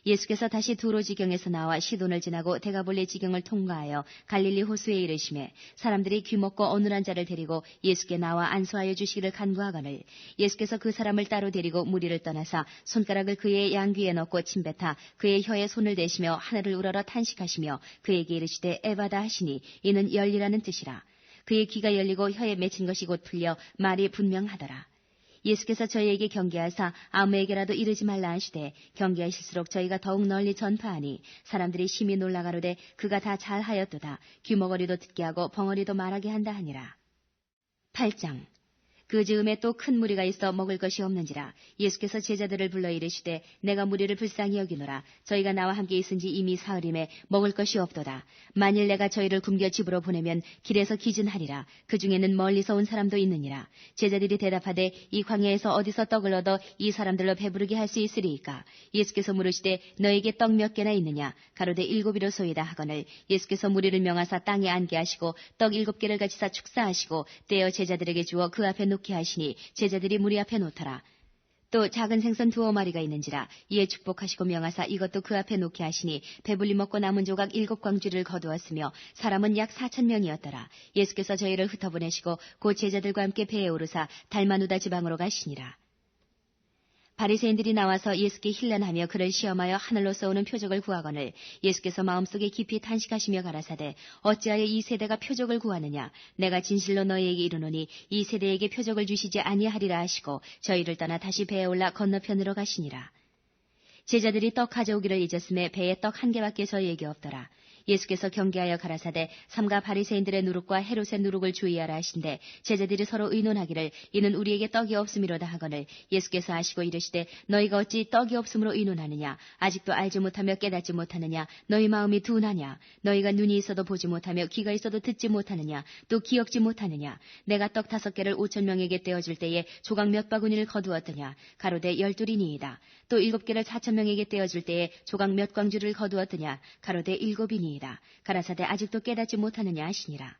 예수께서 다시 두로 지경에서 나와 시돈을 지나고 데가볼리 지경을 통과하여 갈릴리 호수에 이르시매 사람들이 귀먹고 어눌한 자를 데리고 예수께 나와 안수하여 주시기를 간구하거늘 예수께서 그 사람을 따로 데리고 무리를 떠나사 손가락을 그의 양귀에 넣고 침뱉아 그의 혀에 손을 대시며 하늘을 우러러 탄식하시며 그에게 이르시되 에바다 하시니 이는 열리라는 뜻이라. 그의 귀가 열리고 혀에 맺힌 것이 곧 풀려 말이 분명하더라. 예수께서 저희에게 경계하사 아무에게라도 이르지 말라 하시되 경계하실수록 저희가 더욱 널리 전파하니 사람들이 심히 놀라가로되 그가 다 잘하였도다. 귀머거리도 듣게 하고 벙어리도 말하게 한다 하니라. 8장 그 즈음에 또 큰 무리가 있어 먹을 것이 없는지라. 예수께서 제자들을 불러 이르시되 내가 무리를 불쌍히 여기노라. 저희가 나와 함께 있은지 이미 사흘임에 먹을 것이 없도다. 만일 내가 저희를 굶겨 집으로 보내면 길에서 기진하리라. 그 중에는 멀리서 온 사람도 있느니라. 제자들이 대답하되 이 광야에서 어디서 떡을 얻어 이 사람들로 배부르게 할 수 있으리이까? 예수께서 물으시되 너에게 떡 몇 개나 있느냐? 가로되 7이로소이다 하거늘 예수께서 무리를 명하사 땅에 앉게 하시고 떡 7개를 가지사 축사하시고 떼어 제자들에게 주어 그 앞에 놓게 하시니 제자들이 무리 앞에 놓더라. 또 작은 생선 2마리가 있는지라 이에 축복하시고 명하사 이것도 그 앞에 놓게 하시니 배불리 먹고 남은 조각 7광주를 거두었으며 사람은 약 4,000명이었더라. 예수께서 저희를 흩어보내시고 곧 제자들과 함께 배에 오르사 달마누다 지방으로 가시니라. 바리새인들이 나와서 예수께 힐난하며 그를 시험하여 하늘로서 오는 표적을 구하거늘 예수께서 마음속에 깊이 탄식하시며 가라사대 어찌하여 이 세대가 표적을 구하느냐 내가 진실로 너희에게 이르노니 이 세대에게 표적을 주시지 아니하리라 하시고 저희를 떠나 다시 배에 올라 건너편으로 가시니라. 제자들이 떡 가져오기를 잊었음에 배에 떡 1개밖에 저희에게 없더라. 예수께서 경계하여 가라사대 삼가 바리새인들의 누룩과 헤롯의 누룩을 주의하라 하신대 제자들이 서로 의논하기를 이는 우리에게 떡이 없음이로다 하거늘 예수께서 아시고 이르시되 너희가 어찌 떡이 없음으로 의논하느냐 아직도 알지 못하며 깨닫지 못하느냐 너희 마음이 둔하냐 너희가 눈이 있어도 보지 못하며 귀가 있어도 듣지 못하느냐 또 기억지 못하느냐 내가 떡 5개를 5,000명에게 떼어줄 때에 조각 몇 바구니를 거두었더냐 가로되 12이니이다 또 7개를 4,000명에게 떼어줄 때에 조각 몇 광주를 거두었더냐 가로되 7이니이다 가라사대 아직도 깨닫지 못하느냐 하시니라.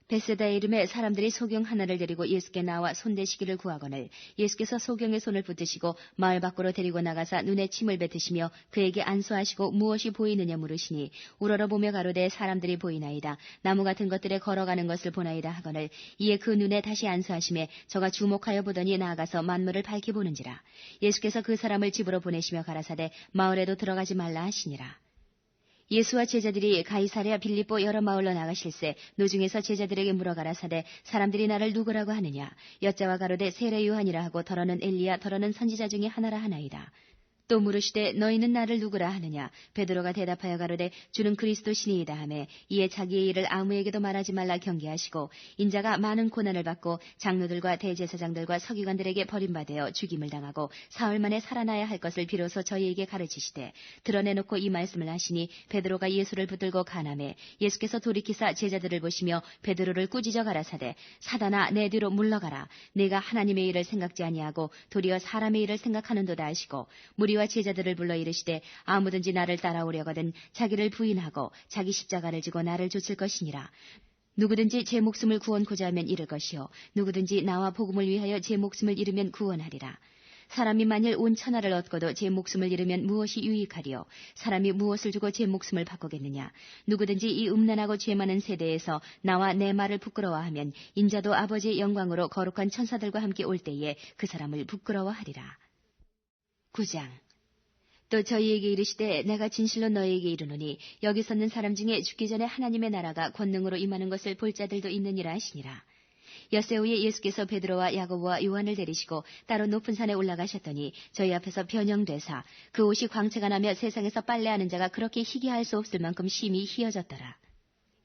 베세다의 이름에 사람들이 소경 하나를 데리고 예수께 나와 손대시기를 구하거늘 예수께서 소경의 손을 붙드시고 마을 밖으로 데리고 나가사 눈에 침을 뱉으시며 그에게 안수하시고 무엇이 보이느냐 물으시니 우러러보며 가로되 사람들이 보이나이다 나무 같은 것들에 걸어가는 것을 보나이다 하거늘 이에 그 눈에 다시 안수하심에 저가 주목하여 보더니 나아가서 만물을 밝히 보는지라. 예수께서 그 사람을 집으로 보내시며 가라사대 마을에도 들어가지 말라 하시니라. 예수와 제자들이 가이사랴 빌립보 여러 마을로 나가실새 노중에서 제자들에게 물어가라사대 사람들이 나를 누구라고 하느냐 여자와 가로되 세례 요한이라 하고 더러는 엘리야 더러는 선지자 중에 하나라 하나이다. 또 물으시되 너희는 나를 누구라 하느냐 베드로가 대답하여 가로되 주는 그리스도시니이다 하매 이에 자기의 일을 아무에게도 말하지 말라 경계하시고 인자가 많은 고난을 받고 장로들과 대제사장들과 서기관들에게 버림받아 죽임을 당하고 사흘 만에 살아나야 할 것을 비로소 저희에게 가르치시되 드러내놓고 이 말씀을 하시니 베드로가 예수를 붙들고 가나매 예수께서 돌이키사 제자들을 보시며 베드로를 꾸짖어 가라사대 사단아 내 뒤로 물러가라 내가 하나님의 일을 생각지 아니하고 도리어 사람의 일을 생각하는도다 하시고 무리와 제자들을 불러 이르시되 아무든지 나를 따라오려거든 자기를 부인하고 자기 십자가를 지고 나를 좇을 것이니라. 누구든지 제 목숨을 구원코자 하면 잃을 것이요 누구든지 나와 복음을 위하여 제 목숨을 잃으면 구원하리라. 사람이 만일 온 천하를 얻고도 제 목숨을 잃으면 무엇이 유익하리요 사람이 무엇을 주고 제 목숨을 바꾸겠느냐. 누구든지 이 음란하고 죄 많은 세대에서 나와 내 말을 부끄러워하면 인자도 아버지의 영광으로 거룩한 천사들과 함께 올 때에 그 사람을 부끄러워하리라. 9장 또 저희에게 이르시되 내가 진실로 너희에게 이르노니 여기 섰는 사람 중에 죽기 전에 하나님의 나라가 권능으로 임하는 것을 볼 자들도 있느니라 하시니라. 엿새 후에 예수께서 베드로와 야고보와 요한을 데리시고 따로 높은 산에 올라가셨더니 저희 앞에서 변형되사 그 옷이 광채가 나며 세상에서 빨래하는 자가 그렇게 희귀할 수 없을 만큼 심히 희어졌더라.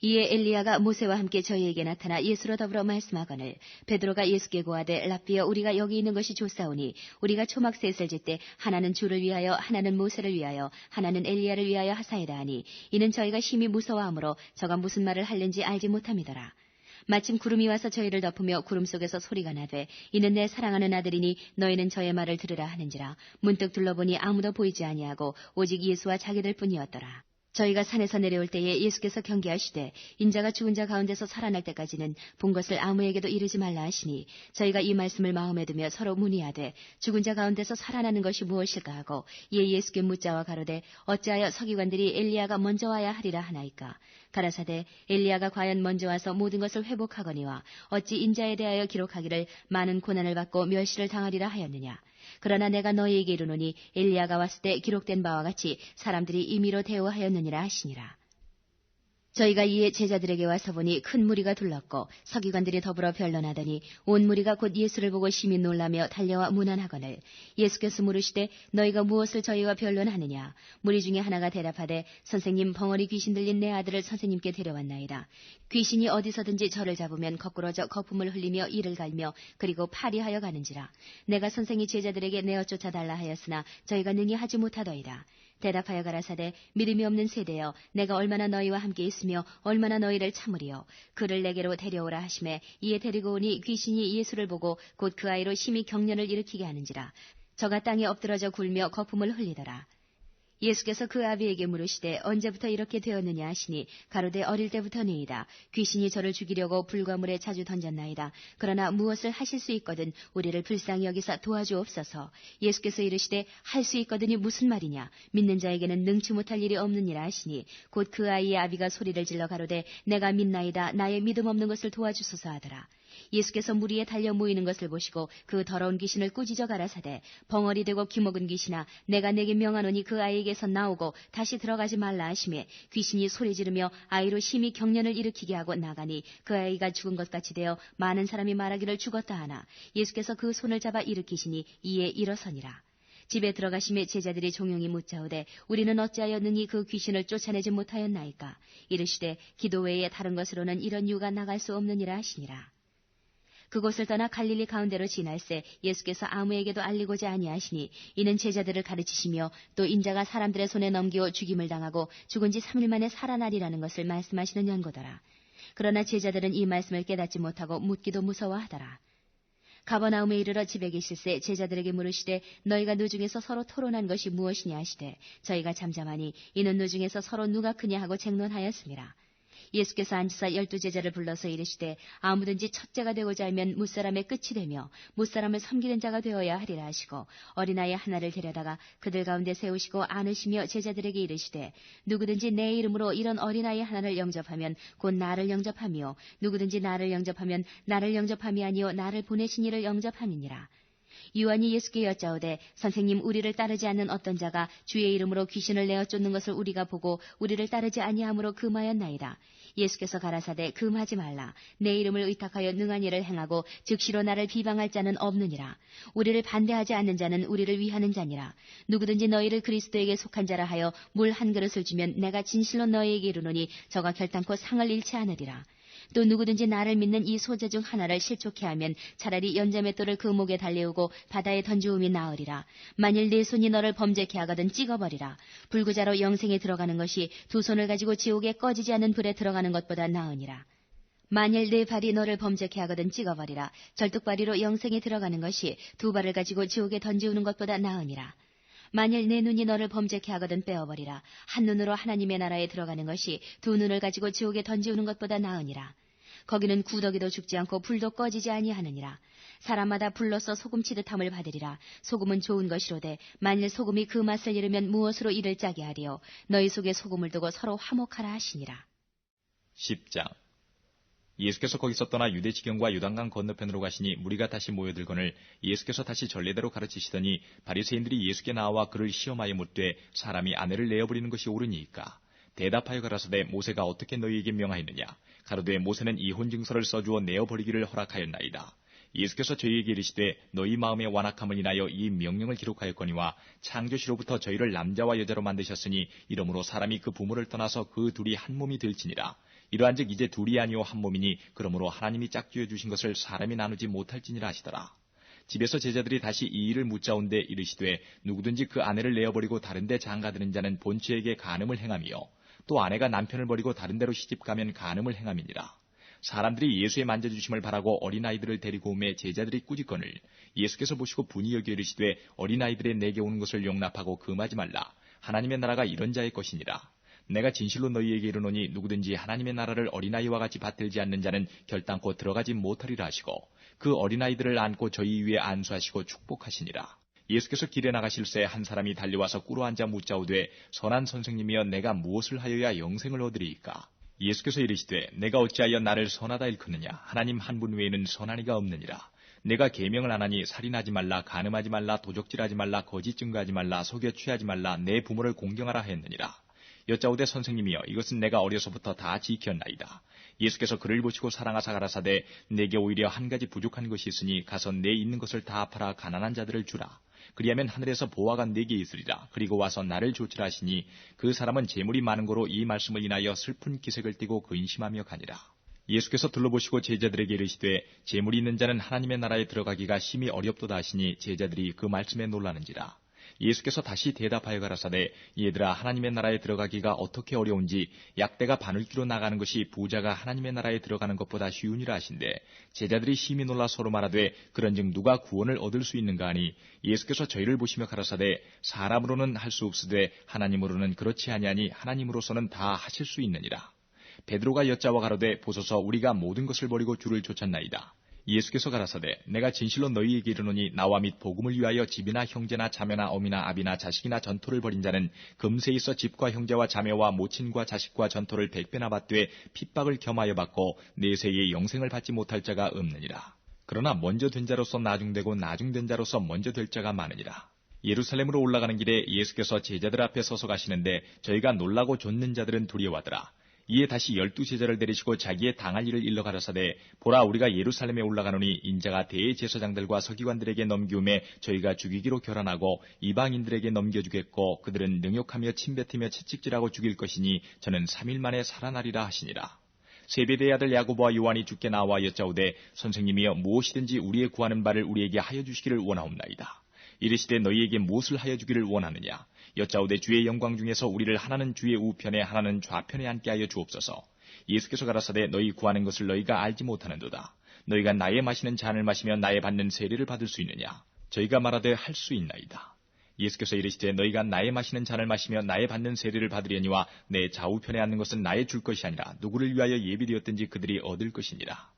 이에 엘리야가 모세와 함께 저희에게 나타나 예수로 더불어 말씀하거늘 베드로가 예수께 고하되 랍비여 우리가 여기 있는 것이 좋사오니 우리가 초막 셋을 짓되 하나는 주를 위하여 하나는 모세를 위하여 하나는 엘리야를 위하여 하사이다 하니 이는 저희가 심히 무서워하므로 저가 무슨 말을 할는지 알지 못함이더라. 마침 구름이 와서 저희를 덮으며 구름 속에서 소리가 나되 이는 내 사랑하는 아들이니 너희는 저의 말을 들으라 하는지라. 문득 둘러보니 아무도 보이지 아니하고 오직 예수와 자기들 뿐이었더라. 저희가 산에서 내려올 때에 예수께서 경계하시되 인자가 죽은 자 가운데서 살아날 때까지는 본 것을 아무에게도 이르지 말라 하시니 저희가 이 말씀을 마음에 두며 서로 문의하되 죽은 자 가운데서 살아나는 것이 무엇일까 하고 이에 예수께 묻자와 가로되 어찌하여 서기관들이 엘리야가 먼저 와야 하리라 하나이까. 가라사대 엘리야가 과연 먼저 와서 모든 것을 회복하거니와 어찌 인자에 대하여 기록하기를 많은 고난을 받고 멸시를 당하리라 하였느냐. 그러나 내가 너희에게 이르노니 엘리야가 왔을 때 기록된 바와 같이 사람들이 임의로 대우하였느니라 하시니라. 저희가 이에 제자들에게 와서 보니 큰 무리가 둘렀고 서기관들이 더불어 변론하더니 온 무리가 곧 예수를 보고 심히 놀라며 달려와 문안하거늘 예수께서 물으시되 너희가 무엇을 저희와 변론하느냐. 무리 중에 하나가 대답하되 선생님 벙어리 귀신 들린 내 아들을 선생님께 데려왔나이다. 귀신이 어디서든지 저를 잡으면 거꾸러져 거품을 흘리며 이를 갈며 그리고 파리하여 가는지라. 내가 선생이 제자들에게 내어 쫓아달라 하였으나 저희가 능히 하지 못하더이다. 대답하여 가라사대 믿음이 없는 세대여 내가 얼마나 너희와 함께 있으며 얼마나 너희를 참으리요. 그를 내게로 데려오라 하시매 이에 데리고 오니 귀신이 예수를 보고 곧 그 아이로 심히 경련을 일으키게 하는지라. 저가 땅에 엎드러져 굴며 거품을 흘리더라. 예수께서 그 아비에게 물으시되 언제부터 이렇게 되었느냐 하시니 가로되 어릴 때부터니이다. 귀신이 저를 죽이려고 불과 물에 자주 던졌나이다. 그러나 무엇을 하실 수 있거든 우리를 불쌍히 여기사 도와주옵소서. 예수께서 이르시되 할 수 있거든이 무슨 말이냐. 믿는 자에게는 능치 못할 일이 없느니라 하시니 곧 그 아이의 아비가 소리를 질러 가로되 내가 믿나이다. 나의 믿음 없는 것을 도와주소서 하더라. 예수께서 물 위에 달려 모이는 것을 보시고 그 더러운 귀신을 꾸짖어 가라사대 벙어리 되고 기먹은 귀신아 내가 내게 명하노니 그 아이에게서 나오고 다시 들어가지 말라 하시매 귀신이 소리 지르며 아이로 심히 경련을 일으키게 하고 나가니 그 아이가 죽은 것 같이 되어 많은 사람이 말하기를 죽었다 하나 예수께서 그 손을 잡아 일으키시니 이에 일어서니라. 집에 들어가심에 제자들이 종용이 묻자오되 우리는 어찌하여 능히 그 귀신을 쫓아내지 못하였나이까. 이르시되 기도 외에 다른 것으로는 이런 유가 나갈 수 없느니라 하시니라. 그곳을 떠나 갈릴리 가운데로 지날새 예수께서 아무에게도 알리고자 아니하시니 이는 제자들을 가르치시며 또 인자가 사람들의 손에 넘기어 죽임을 당하고 죽은 지 3일 만에 살아나리라는 것을 말씀하시는 연고더라. 그러나 제자들은 이 말씀을 깨닫지 못하고 묻기도 무서워하더라. 가버나움에 이르러 집에 계실새 제자들에게 물으시되 너희가 노중에서 서로 토론한 것이 무엇이냐 하시되 저희가 잠잠하니 이는 노중에서 서로 누가 크냐 하고 쟁론하였습니다. 예수께서 앉으사 12제자를 불러서 이르시되 아무든지 첫째가 되고자 하면 무사람의 끝이 되며 무사람을 섬기는 자가 되어야 하리라 하시고 어린아이 하나를 데려다가 그들 가운데 세우시고 안으시며 제자들에게 이르시되 누구든지 내 이름으로 이런 어린아이 하나를 영접하면 곧 나를 영접하며 누구든지 나를 영접하면 나를 영접함이 아니요 나를 보내신 이를 영접함이니라. 요한이 예수께 여짜오되 선생님 우리를 따르지 않는 어떤 자가 주의 이름으로 귀신을 내어 쫓는 것을 우리가 보고 우리를 따르지 아니함으로 금하였나이다. 예수께서 가라사대 금하지 말라. 내 이름을 의탁하여 능한 일을 행하고 즉시로 나를 비방할 자는 없느니라. 우리를 반대하지 않는 자는 우리를 위하는 자니라. 누구든지 너희를 그리스도에게 속한 자라 하여 물 한 그릇을 주면 내가 진실로 너희에게 이르노니 저가 결단코 상을 잃지 않으리라. 또 누구든지 나를 믿는 이 소재 중 하나를 실족해 하면 차라리 연자맷돌을 그 목에 달래우고 바다에 던지움이 나으리라. 만일 네 손이 너를 범죄케 하거든 찍어버리라. 불구자로 영생에 들어가는 것이 두 손을 가지고 지옥에 꺼지지 않는 불에 들어가는 것보다 나으니라. 만일 네 발이 너를 범죄케 하거든 찍어버리라. 절뚝발이로 영생에 들어가는 것이 두 발을 가지고 지옥에 던지우는 것보다 나으니라. 만일 내 눈이 너를 범죄케 하거든 빼어버리라. 한 눈으로 하나님의 나라에 들어가는 것이 두 눈을 가지고 지옥에 던지우는 것보다 나으니라. 거기는 구더기도 죽지 않고 불도 꺼지지 아니하느니라. 사람마다 불로써 소금치듯함을 받으리라. 소금은 좋은 것이로되 만일 소금이 그 맛을 잃으면 무엇으로 이를 짜게 하리요. 너희 속에 소금을 두고 서로 화목하라 하시니라.
10장. 예수께서 거기서 떠나 유대 지경과 요단강 건너편으로 가시니 무리가 다시 모여들거늘 예수께서 다시 전례대로 가르치시더니 바리새인들이 예수께 나와 그를 시험하여 묻되 사람이 아내를 내어버리는 것이 옳으니이까. 대답하여 가라사대 모세가 어떻게 너희에게 명하였느냐. 가로되 모세는 이혼 증서를 써주어 내어버리기를 허락하였나이다. 예수께서 저희에게 이르시되 너희 마음의 완악함을 인하여 이 명령을 기록하였거니와 창조시로부터 저희를 남자와 여자로 만드셨으니 이러므로 사람이 그 부모를 떠나서 그 둘이 한 몸이 될지니라. 이러한즉 이제 둘이 아니오 한 몸이니 그러므로 하나님이 짝지어 주신 것을 사람이 나누지 못할지니라 하시더라. 집에서 제자들이 다시 이 일을 묻자온데 이르시되 누구든지 그 아내를 내어버리고 다른 데 장가드는 자는 본처에게 간음을 행하며 또 아내가 남편을 버리고 다른 데로 시집가면 간음을 행함이니라. 사람들이 예수의 만져주심을 바라고 어린아이들을 데리고 오매 제자들이 꾸짖거늘 예수께서 보시고 분이 여겨 이르시되 어린아이들의 내게 오는 것을 용납하고 금하지 말라. 하나님의 나라가 이런 자의 것이니라. 내가 진실로 너희에게 이르노니 누구든지 하나님의 나라를 어린아이와 같이 받들지 않는 자는 결단코 들어가지 못하리라 하시고 그 어린아이들을 안고 저희 위에 안수하시고 축복하시니라. 예수께서 길에 나가실새 한 사람이 달려와서 꿇어앉아 묻자오되 선한 선생님이여 내가 무엇을 하여야 영생을 얻으리이까. 예수께서 이르시되 내가 어찌하여 나를 선하다 일컫느냐. 하나님 한 분 외에는 선한 이가 없느니라. 내가 계명을 안 하니 살인하지 말라, 간음하지 말라, 도적질하지 말라, 거짓 증거하지 말라, 속여 취하지 말라, 내 부모를 공경하라 하였느니라. 여짜오되 선생님이여 이것은 내가 어려서부터 다 지켰나이다. 예수께서 그를 보시고 사랑하사 가라사대 내게 오히려 한 가지 부족한 것이 있으니 가서 내 있는 것을 다 팔아 가난한 자들을 주라. 그리하면 하늘에서 보화가 네게 있으리라. 그리고 와서 나를 조치라 하시니 그 사람은 재물이 많은 고로 이 말씀을 인하여 슬픈 기색을 띠고 근심하며 가니라. 예수께서 둘러보시고 제자들에게 이르시되 재물이 있는 자는 하나님의 나라에 들어가기가 심히 어렵도다 하시니 제자들이 그 말씀에 놀라는지라. 예수께서 다시 대답하여 가라사대 얘들아 하나님의 나라에 들어가기가 어떻게 어려운지 약대가 바늘기로 나가는 것이 부자가 하나님의 나라에 들어가는 것보다 쉬우니라 하신대 제자들이 심히 놀라 서로 말하되 그런즉 누가 구원을 얻을 수 있는가 하니 예수께서 저희를 보시며 가라사대 사람으로는 할 수 없으되 하나님으로는 그렇지 아니하니 하나님으로서는 다 하실 수 있느니라. 베드로가 여짜와 가로되 보소서 우리가 모든 것을 버리고 주를 쫓았나이다. 예수께서 가라사대 내가 진실로 너희에게 이르노니 나와 및 복음을 위하여 집이나 형제나 자매나 어미나 아비나 자식이나 전토를 벌인 자는 금세 있어 집과 형제와 자매와 모친과 자식과 전토를 100배나 받되 핍박을 겸하여 받고 내세에 영생을 받지 못할 자가 없느니라. 그러나 먼저 된 자로서 나중되고 나중된 자로서 먼저 될 자가 많으니라. 예루살렘으로 올라가는 길에 예수께서 제자들 앞에 서서 가시는데 저희가 놀라고 좇는 자들은 두려워하더라. 이에 다시 12제자를 데리시고 자기의 당할 일을 일러 가라사대 보라 우리가 예루살렘에 올라가노니 인자가 대제사장들과 서기관들에게 넘기움에 저희가 죽이기로 결단하고 이방인들에게 넘겨주겠고 그들은 능욕하며 침뱉으며 채찍질하고 죽일 것이니 저는 3일 만에 살아나리라 하시니라. 세베대의 아들 야고보와 요한이 주께 나와 여짜오되 선생님이여 무엇이든지 우리의 구하는 바를 우리에게 하여 주시기를 원하옵나이다. 이르시되 너희에게 무엇을 하여 주기를 원하느냐. 여짜오되 주의 영광 중에서 우리를 하나는 주의 우편에 하나는 좌편에 앉게 하여 주옵소서. 예수께서 가라사대 너희 구하는 것을 너희가 알지 못하는도다. 너희가 나의 마시는 잔을 마시며 나의 받는 세례를 받을 수 있느냐. 저희가 말하되 할 수 있나이다. 예수께서 이르시되 너희가 나의 마시는 잔을 마시며 나의 받는 세례를 받으려니와 내 좌우편에 앉는 것은 나의 줄 것이 아니라 누구를 위하여 예비되었든지 그들이 얻을 것이니라.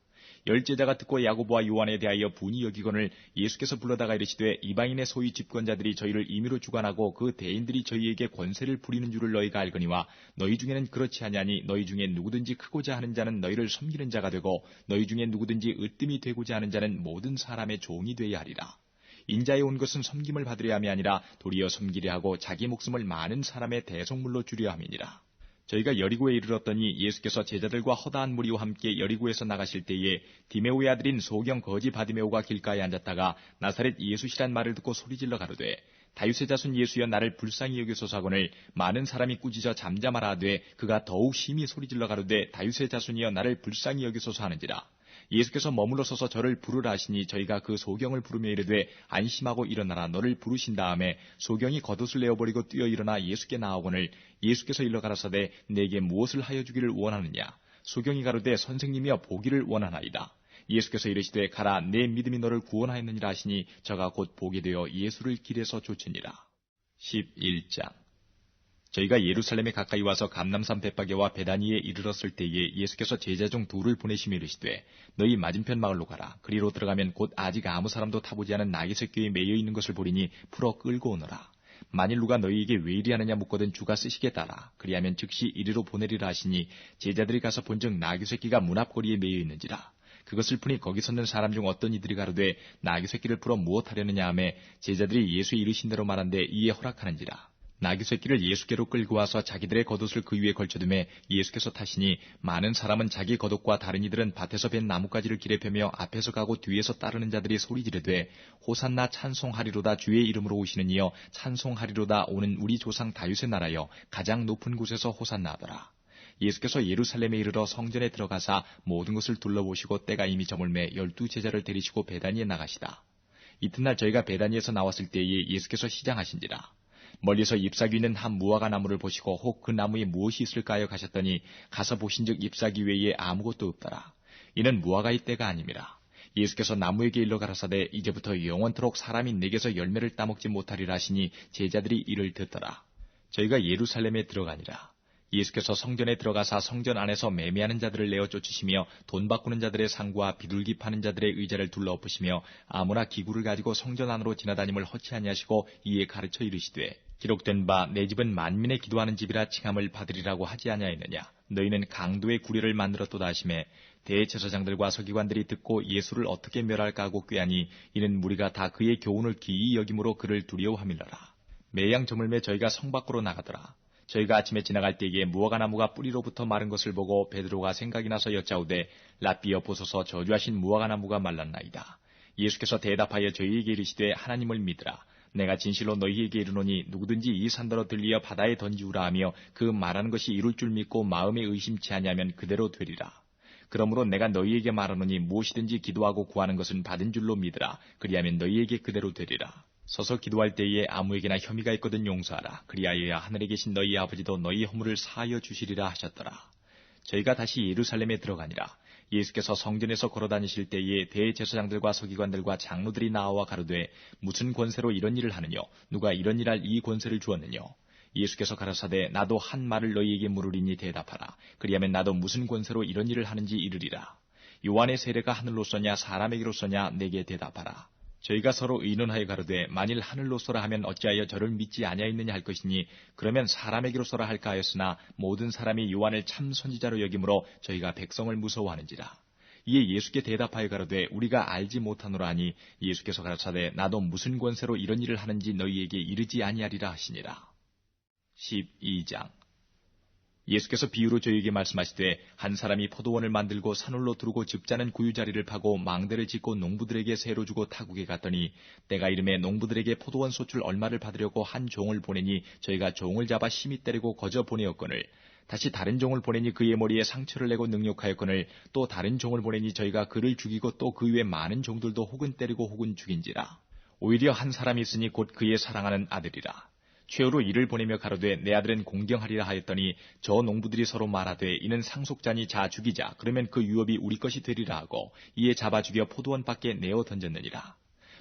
열제자가 듣고 야고보와 요한에 대하여 분이 여기거늘 예수께서 불러다가 이르시되 이방인의 소위 집권자들이 저희를 임의로 주관하고 그 대인들이 저희에게 권세를 부리는 줄을 너희가 알거니와 너희 중에는 그렇지 아니하니 너희 중에 누구든지 크고자 하는 자는 너희를 섬기는 자가 되고 너희 중에 누구든지 으뜸이 되고자 하는 자는 모든 사람의 종이 되어야 하리라. 인자에 온 것은 섬김을 받으려 함이 아니라 도리어 섬기려 하고 자기 목숨을 많은 사람의 대속물로 주려 함이니라. 저희가 여리고에 이르렀더니 예수께서 제자들과 허다한 무리와 함께 여리고에서 나가실 때에 디메오의 아들인 소경 거지 바디메오가 길가에 앉았다가 나사렛 예수시란 말을 듣고 소리질러 가로되 다윗의 자손 예수여 나를 불쌍히 여기소서 하거늘 많은 사람이 꾸짖어 잠잠하라 하되 그가 더욱 심히 소리질러 가로되 다윗의 자손이여 나를 불쌍히 여기소서 하는지라. 예수께서 머물러 서서 저를 부르라 하시니 저희가 그 소경을 부르며 이르되 안심하고 일어나라 너를 부르신 다음에 소경이 겉옷을 내어버리고 뛰어 일어나 예수께 나아오거늘 예수께서 일러 가라사대 내게 무엇을 하여 주기를 원하느냐. 소경이 가로되 선생님이여 보기를 원하나이다. 예수께서 이르시되 가라 내 믿음이 너를 구원하였느니라 하시니 저가 곧 보게 되어 예수를 길에서 쫓으니라. 11장 저희가 예루살렘에 가까이 와서 감람산 벳바게와 베다니에 이르렀을 때에 예수께서 제자 중 둘을 보내시며 이르시되 너희 맞은편 마을로 가라. 그리로 들어가면 곧 아직 아무 사람도 타보지 않은 나귀 새끼에 매여 있는 것을 보리니 풀어 끌고 오너라. 만일 누가 너희에게 왜 이리하느냐 묻거든 주가 쓰시겠다라. 그리하면 즉시 이리로 보내리라 하시니 제자들이 가서 본즉 나귀 새끼가 문 앞거리에 매여 있는지라. 그것을 푸니 거기 섰는 사람 중 어떤 이들이 가로되 나귀 새끼를 풀어 무엇하려느냐 하매 제자들이 예수의 이르신 대로 말한데 이에 허락하는지라. 나귀 새끼를 예수께로 끌고 와서 자기들의 겉옷을 그 위에 걸쳐두매 예수께서 타시니 많은 사람은 자기 겉옷과 다른 이들은 밭에서 벤 나뭇가지를 길에 펴며 앞에서 가고 뒤에서 따르는 자들이 소리 지르되 호산나 찬송하리로다 주의 이름으로 오시는 이여 찬송하리로다 오는 우리 조상 다윗의 나라여 가장 높은 곳에서 호산나 하더라. 예수께서 예루살렘에 이르러 성전에 들어가사 모든 것을 둘러보시고 때가 이미 저물매 12제자를 데리시고 베다니에 나가시다. 이튿날 저희가 베다니에서 나왔을 때에 예수께서 시장하신지라. 멀리서 잎사귀 있는 한 무화과 나무를 보시고 혹 그 나무에 무엇이 있을까 하여 가셨더니 가서 보신즉 잎사귀 외에 아무것도 없더라. 이는 무화과의 때가 아님이라. 예수께서 나무에게 일러 가라사대 이제부터 영원토록 사람이 내게서 열매를 따먹지 못하리라 하시니 제자들이 이를 듣더라. 저희가 예루살렘에 들어가니라. 예수께서 성전에 들어가사 성전 안에서 매매하는 자들을 내어 쫓으시며 돈 바꾸는 자들의 상과 비둘기 파는 자들의 의자를 둘러엎으시며 아무나 기구를 가지고 성전 안으로 지나다님을 허치 아니하시고 이에 가르쳐 이르시되 기록된 바 내 집은 만민의 기도하는 집이라 칭함을 받으리라고 하지 아니하였느냐. 너희는 강도의 구례를 만들었도다 하시매 대제사장들과 서기관들이 듣고 예수를 어떻게 멸할까 하고 꾀하니 이는 무리가 다 그의 교훈을 기이 여김으로 그를 두려워함일러라. 매양 저물매 저희가 성 밖으로 나가더라. 저희가 아침에 지나갈 때에 무화과 나무가 뿌리로부터 마른 것을 보고 베드로가 생각이 나서 여짜오되 랍비여 보소서 저주하신 무화과 나무가 말랐나이다. 예수께서 대답하여 저희에게 이르시되 하나님을 믿으라. 내가 진실로 너희에게 이르노니 누구든지 이 산더러 들리어 바다에 던지우라 하며 그 말하는 것이 이룰 줄 믿고 마음에 의심치 아니하면 그대로 되리라. 그러므로 내가 너희에게 말하노니 무엇이든지 기도하고 구하는 것은 받은 줄로 믿으라. 그리하면 너희에게 그대로 되리라. 서서 기도할 때에 아무에게나 혐의가 있거든 용서하라. 그리하여야 하늘에 계신 너희 아버지도 너희 허물을 사하여 주시리라 하셨더라. 저희가 다시 예루살렘에 들어가니라. 예수께서 성전에서 걸어다니실 때에 대제사장들과 서기관들과 장로들이 나와 가로되 무슨 권세로 이런 일을 하느뇨? 누가 이런 일할 이 권세를 주었느뇨? 예수께서 가라사대 나도 한 말을 너희에게 물으리니 대답하라. 그리하면 나도 무슨 권세로 이런 일을 하는지 이르리라. 요한의 세례가 하늘로서냐 사람에게로서냐 내게 대답하라. 저희가 서로 의논하여 가로되 만일 하늘로서라 하면 어찌하여 저를 믿지 아니하였느냐 할 것이니 그러면 사람에게로서라 할까 하였으나 모든 사람이 요한을 참 선지자로 여김으로 저희가 백성을 무서워하는지라. 이에 예수께 대답하여 가로되 우리가 알지 못하노라 하니 예수께서 가라사대 나도 무슨 권세로 이런 일을 하는지 너희에게 이르지 아니하리라 하시니라. 12장. 예수께서 비유로 저희에게 말씀하시되 한 사람이 포도원을 만들고 산울로 두르고 즙자는 구유자리를 파고 망대를 짓고 농부들에게 세로 주고 타국에 갔더니 때가 이름에 농부들에게 포도원 소출 얼마를 받으려고 한 종을 보내니 저희가 종을 잡아 심히 때리고 거저 보내었거늘 다시 다른 종을 보내니 그의 머리에 상처를 내고 능욕하였거늘 또 다른 종을 보내니 저희가 그를 죽이고 또 그 외 많은 종들도 혹은 때리고 혹은 죽인지라. 오히려 한 사람이 있으니 곧 그의 사랑하는 아들이라. 최후로 이를 보내며 가로되 내 아들은 공경하리라 하였더니 저 농부들이 서로 말하되 이는 상속자니 자 죽이자. 그러면 그 유업이 우리 것이 되리라 하고 이에 잡아 죽여 포도원 밖에 내어 던졌느니라.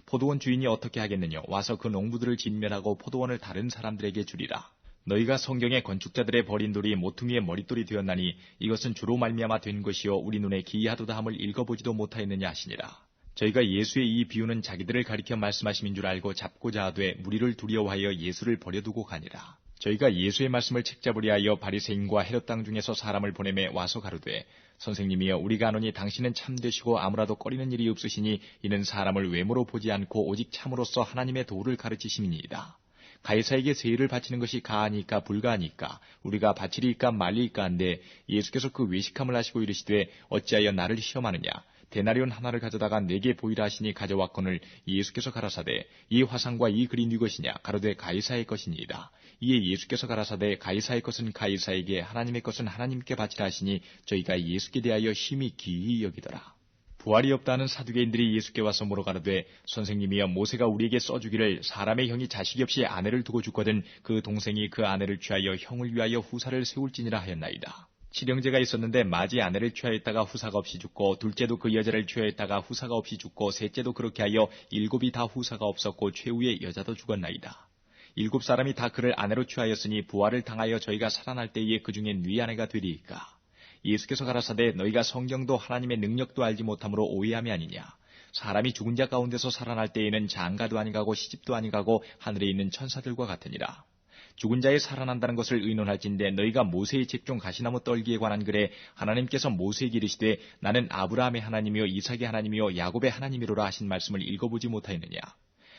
포도원 주인이 어떻게 하겠느냐? 와서 그 농부들을 진멸하고 포도원을 다른 사람들에게 주리라. 너희가 성경의 건축자들의 버린 돌이 모퉁이의 머릿돌이 되었나니 이것은 주로 말미암아 된 것이요 우리 눈에 기이하도다 함을 읽어보지도 못하였느냐 하시니라. 저희가 예수의 이 비유는 자기들을 가리켜 말씀하심인 줄 알고 잡고자 하되 무리를 두려워하여 예수를 버려두고 가니라. 저희가 예수의 말씀을 책잡으려 하여 바리새인과 헤롯 땅 중에서 사람을 보내매 와서 가로되 선생님이여 우리가 아노니 당신은 참되시고 아무라도 꺼리는 일이 없으시니 이는 사람을 외모로 보지 않고 오직 참으로써 하나님의 도를 가르치심이니이다. 가이사에게 세일을 바치는 것이 가하니까 불가하니까 우리가 바치리이까 말리이까 한데 예수께서 그 외식함을 하시고 이르시되 어찌하여 나를 시험하느냐? 데나리온 하나를 가져다가 내게 보이라 하시니 가져왔거늘 예수께서 가라사대 이 화상과 이 글이 네 것이냐? 가로되 가이사의 것이니이다. 이에 예수께서 가라사대 가이사의 것은 가이사에게 하나님의 것은 하나님께 바치라 하시니 저희가 예수께 대하여 심히 기이 여기더라. 부활이 없다는 사두개인들이 예수께 와서 물어가로되 선생님이여 모세가 우리에게 써주기를 사람의 형이 자식이 없이 아내를 두고 죽거든 그 동생이 그 아내를 취하여 형을 위하여 후사를 세울지니라 하였나이다. 칠형제가 있었는데 맏이 아내를 취하였다가 후사가 없이 죽고 둘째도 그 여자를 취하였다가 후사가 없이 죽고 셋째도 그렇게 하여 7이 다 후사가 없었고 최후의 여자도 죽었나이다. 7사람이 다 그를 아내로 취하였으니 부활을 당하여 저희가 살아날 때에 그 중에 네 아내가 되리이까. 예수께서 가라사대 너희가 성경도 하나님의 능력도 알지 못함으로 오해함이 아니냐. 사람이 죽은 자 가운데서 살아날 때에는 장가도 아니가고 시집도 아니가고 하늘에 있는 천사들과 같으니라. 죽은 자에 살아난다는 것을 의논할진대 너희가 모세의 책 중 가시나무 떨기에 관한 글에 하나님께서 모세에게 이르시되 나는 아브라함의 하나님이요 이삭의 하나님이요 야곱의 하나님이로라 하신 말씀을 읽어보지 못하였느냐.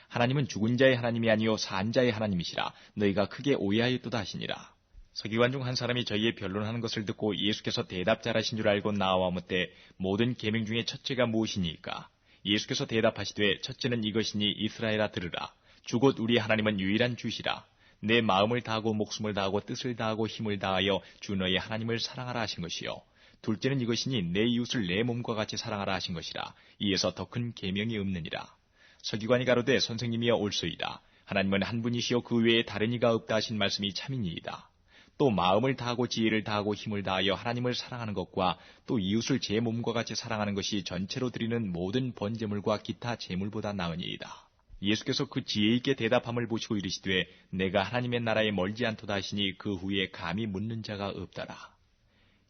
하나님은 죽은 자의 하나님이 아니요 산 자의 하나님이시라. 너희가 크게 오해하였도다 하시니라. 서기관 중 한 사람이 저희의 변론하는 것을 듣고 예수께서 대답 잘하신 줄 알고 나와 묻되 모든 계명 중에 첫째가 무엇이니까? 예수께서 대답하시되 첫째는 이것이니 이스라엘아 들으라. 주 곧 우리 하나님은 유일한 주시라. 내 마음을 다하고 목숨을 다하고 뜻을 다하고 힘을 다하여 주 너의 하나님을 사랑하라 하신 것이요. 둘째는 이것이니 내 이웃을 내 몸과 같이 사랑하라 하신 것이라. 이에서 더 큰 계명이 없느니라. 서기관이 가로되 선생님이여 옳소이다. 하나님은 한 분이시요 그 외에 다른 이가 없다 하신 말씀이 참이니이다. 또 마음을 다하고 지혜를 다하고 힘을 다하여 하나님을 사랑하는 것과 또 이웃을 제 몸과 같이 사랑하는 것이 전체로 드리는 모든 번제물과 기타 제물보다 나으니이다. 예수께서 그 지혜 있게 대답함을 보시고 이르시되 내가 하나님의 나라에 멀지 않도다 하시니 그 후에 감히 묻는 자가 없더라.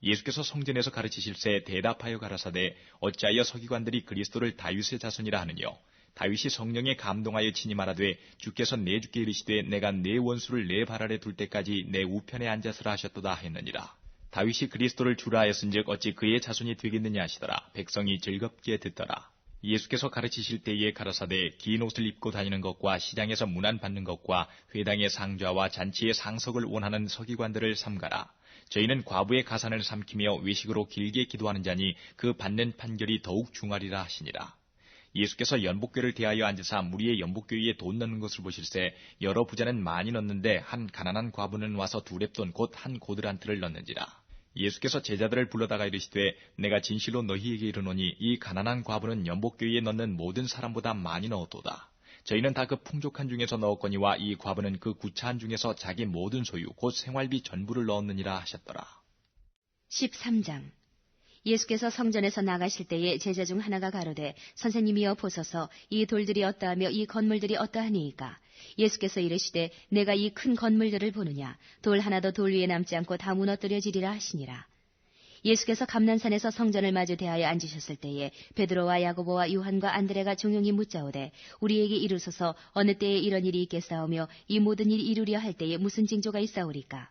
예수께서 성전에서 가르치실새 대답하여 가라사대 어찌하여 서기관들이 그리스도를 다윗의 자손이라 하느뇨. 다윗이 성령에 감동하여 친히 말하되 주께서 내 주께 이르시되 내가 내 원수를 내 발 아래 둘 때까지 내 우편에 앉았으라 하셨도다 했느니라. 다윗이 그리스도를 주라 하였은즉 어찌 그의 자손이 되겠느냐 하시더라. 백성이 즐겁게 듣더라. 예수께서 가르치실 때에 가라사대 긴 옷을 입고 다니는 것과 시장에서 문안 받는 것과 회당의 상좌와 잔치의 상석을 원하는 서기관들을 삼가라. 저희는 과부의 가산을 삼키며 외식으로 길게 기도하는 자니 그 받는 판결이 더욱 중하리라 하시니라. 예수께서 연복궤를 대하여 앉으사 무리의 연복궤 위에 돈 넣는 것을 보실새 여러 부자는 많이 넣는데 한 가난한 과부는 와서 2렙돈 곧 한 고드란트를 넣는지라. 예수께서 제자들을 불러다가 이르시되 내가 진실로 너희에게 이르노니 이 가난한 과부는 연복궤 위에 넣는 모든 사람보다 많이 넣었도다. 저희는 다 그 풍족한 중에서 넣었거니와 이 과부는 그 구차한 중에서 자기 모든 소유 곧 생활비 전부를 넣었느니라 하셨더라.
13장. 예수께서 성전에서 나가실 때에 제자 중 하나가 가로되 선생님이여 보소서 이 돌들이 어떠하며 이 건물들이 어떠하니이까. 예수께서 이르시되 내가 이 큰 건물들을 보느냐. 돌 하나도 돌 위에 남지 않고 다 무너뜨려지리라 하시니라. 예수께서 감난산에서 성전을 마주 대하여 앉으셨을 때에 베드로와 야고보와 요한과 안드레가 종용이 묻자오되 우리에게 이르소서 어느 때에 이런 일이 있겠사오며 이 모든 일이 이루려 할 때에 무슨 징조가 있사오리까.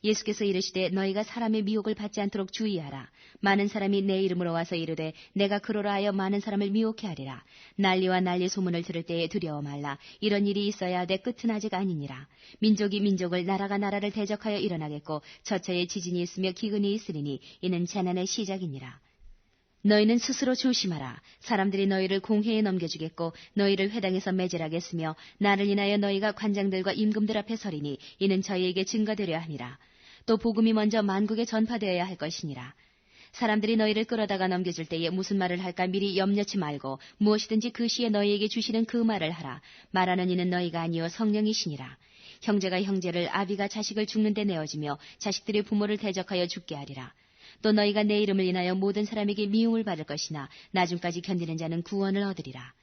예수께서 이르시되 너희가 사람의 미혹을 받지 않도록 주의하라. 많은 사람이 내 이름으로 와서 이르되 내가 그러라 하여 많은 사람을 미혹해 하리라. 난리와 난리 소문을 들을 때에 두려워 말라. 이런 일이 있어야 하되 끝은 아직 아니니라. 민족이 민족을 나라가 나라를 대적하여 일어나겠고 처처에 지진이 있으며 기근이 있으리니 이는 재난의 시작이니라. 너희는 스스로 조심하라. 사람들이 너희를 공회에 넘겨주겠고 너희를 회당에서 매질하겠으며 나를 인하여 너희가 관장들과 임금들 앞에 서리니 이는 저희에게 증거되려 하니라. 또 복음이 먼저 만국에 전파되어야 할 것이니라. 사람들이 너희를 끌어다가 넘겨줄 때에 무슨 말을 할까 미리 염려치 말고 무엇이든지 그 시에 너희에게 주시는 그 말을 하라. 말하는 이는 너희가 아니요 성령이시니라. 형제가 형제를 아비가 자식을 죽는 데 내어주며 자식들이 부모를 대적하여 죽게 하리라. 또 너희가 내 이름을 인하여 모든 사람에게 미움을 받을 것이나 나중까지 견디는 자는 구원을 얻으리라.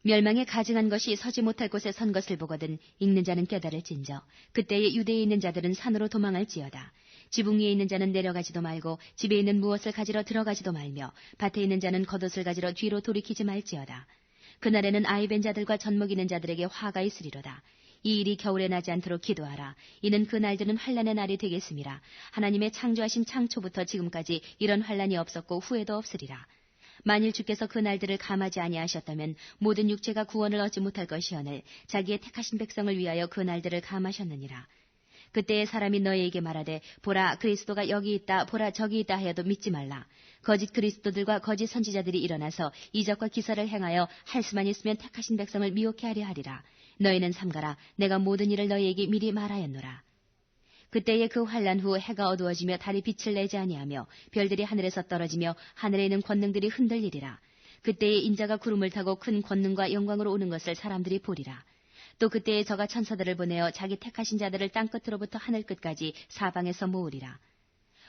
멸망에 가증한 것이 서지 못할 곳에 선 것을 보거든 읽는 자는 깨달을진저. 그때에 유대에 있는 자들은 산으로 도망할지어다. 지붕 위에 있는 자는 내려가지도 말고 집에 있는 무엇을 가지러 들어가지도 말며 밭에 있는 자는 겉옷을 가지러 뒤로 돌이키지 말지어다. 그날에는 아이 뵌 자들과 젖 먹이는 자들에게 화가 있으리로다. 이 일이 겨울에 나지 않도록 기도하라. 이는 그 날들은 환난의 날이 되겠음이라. 하나님의 창조하신 창초부터 지금까지 이런 환난이 없었고 후에도 없으리라. 만일 주께서 그 날들을 감하지 아니하셨다면 모든 육체가 구원을 얻지 못할 것이오늘 자기의 택하신 백성을 위하여 그 날들을 감하셨느니라. 그때에 사람이 너희에게 말하되 보라 그리스도가 여기 있다 보라 저기 있다 하여도 믿지 말라. 거짓 그리스도들과 거짓 선지자들이 일어나서 이적과 기사를 행하여 할 수만 있으면 택하신 백성을 미혹해 하려 하리라. 너희는 삼가라. 내가 모든 일을 너희에게 미리 말하였노라. 그때에 그 환난 후 해가 어두워지며 달이 빛을 내지 아니하며 별들이 하늘에서 떨어지며 하늘에 있는 권능들이 흔들리리라. 그때에 인자가 구름을 타고 큰 권능과 영광으로 오는 것을 사람들이 보리라. 또 그때에 저가 천사들을 보내어 자기 택하신 자들을 땅끝으로부터 하늘끝까지 사방에서 모으리라.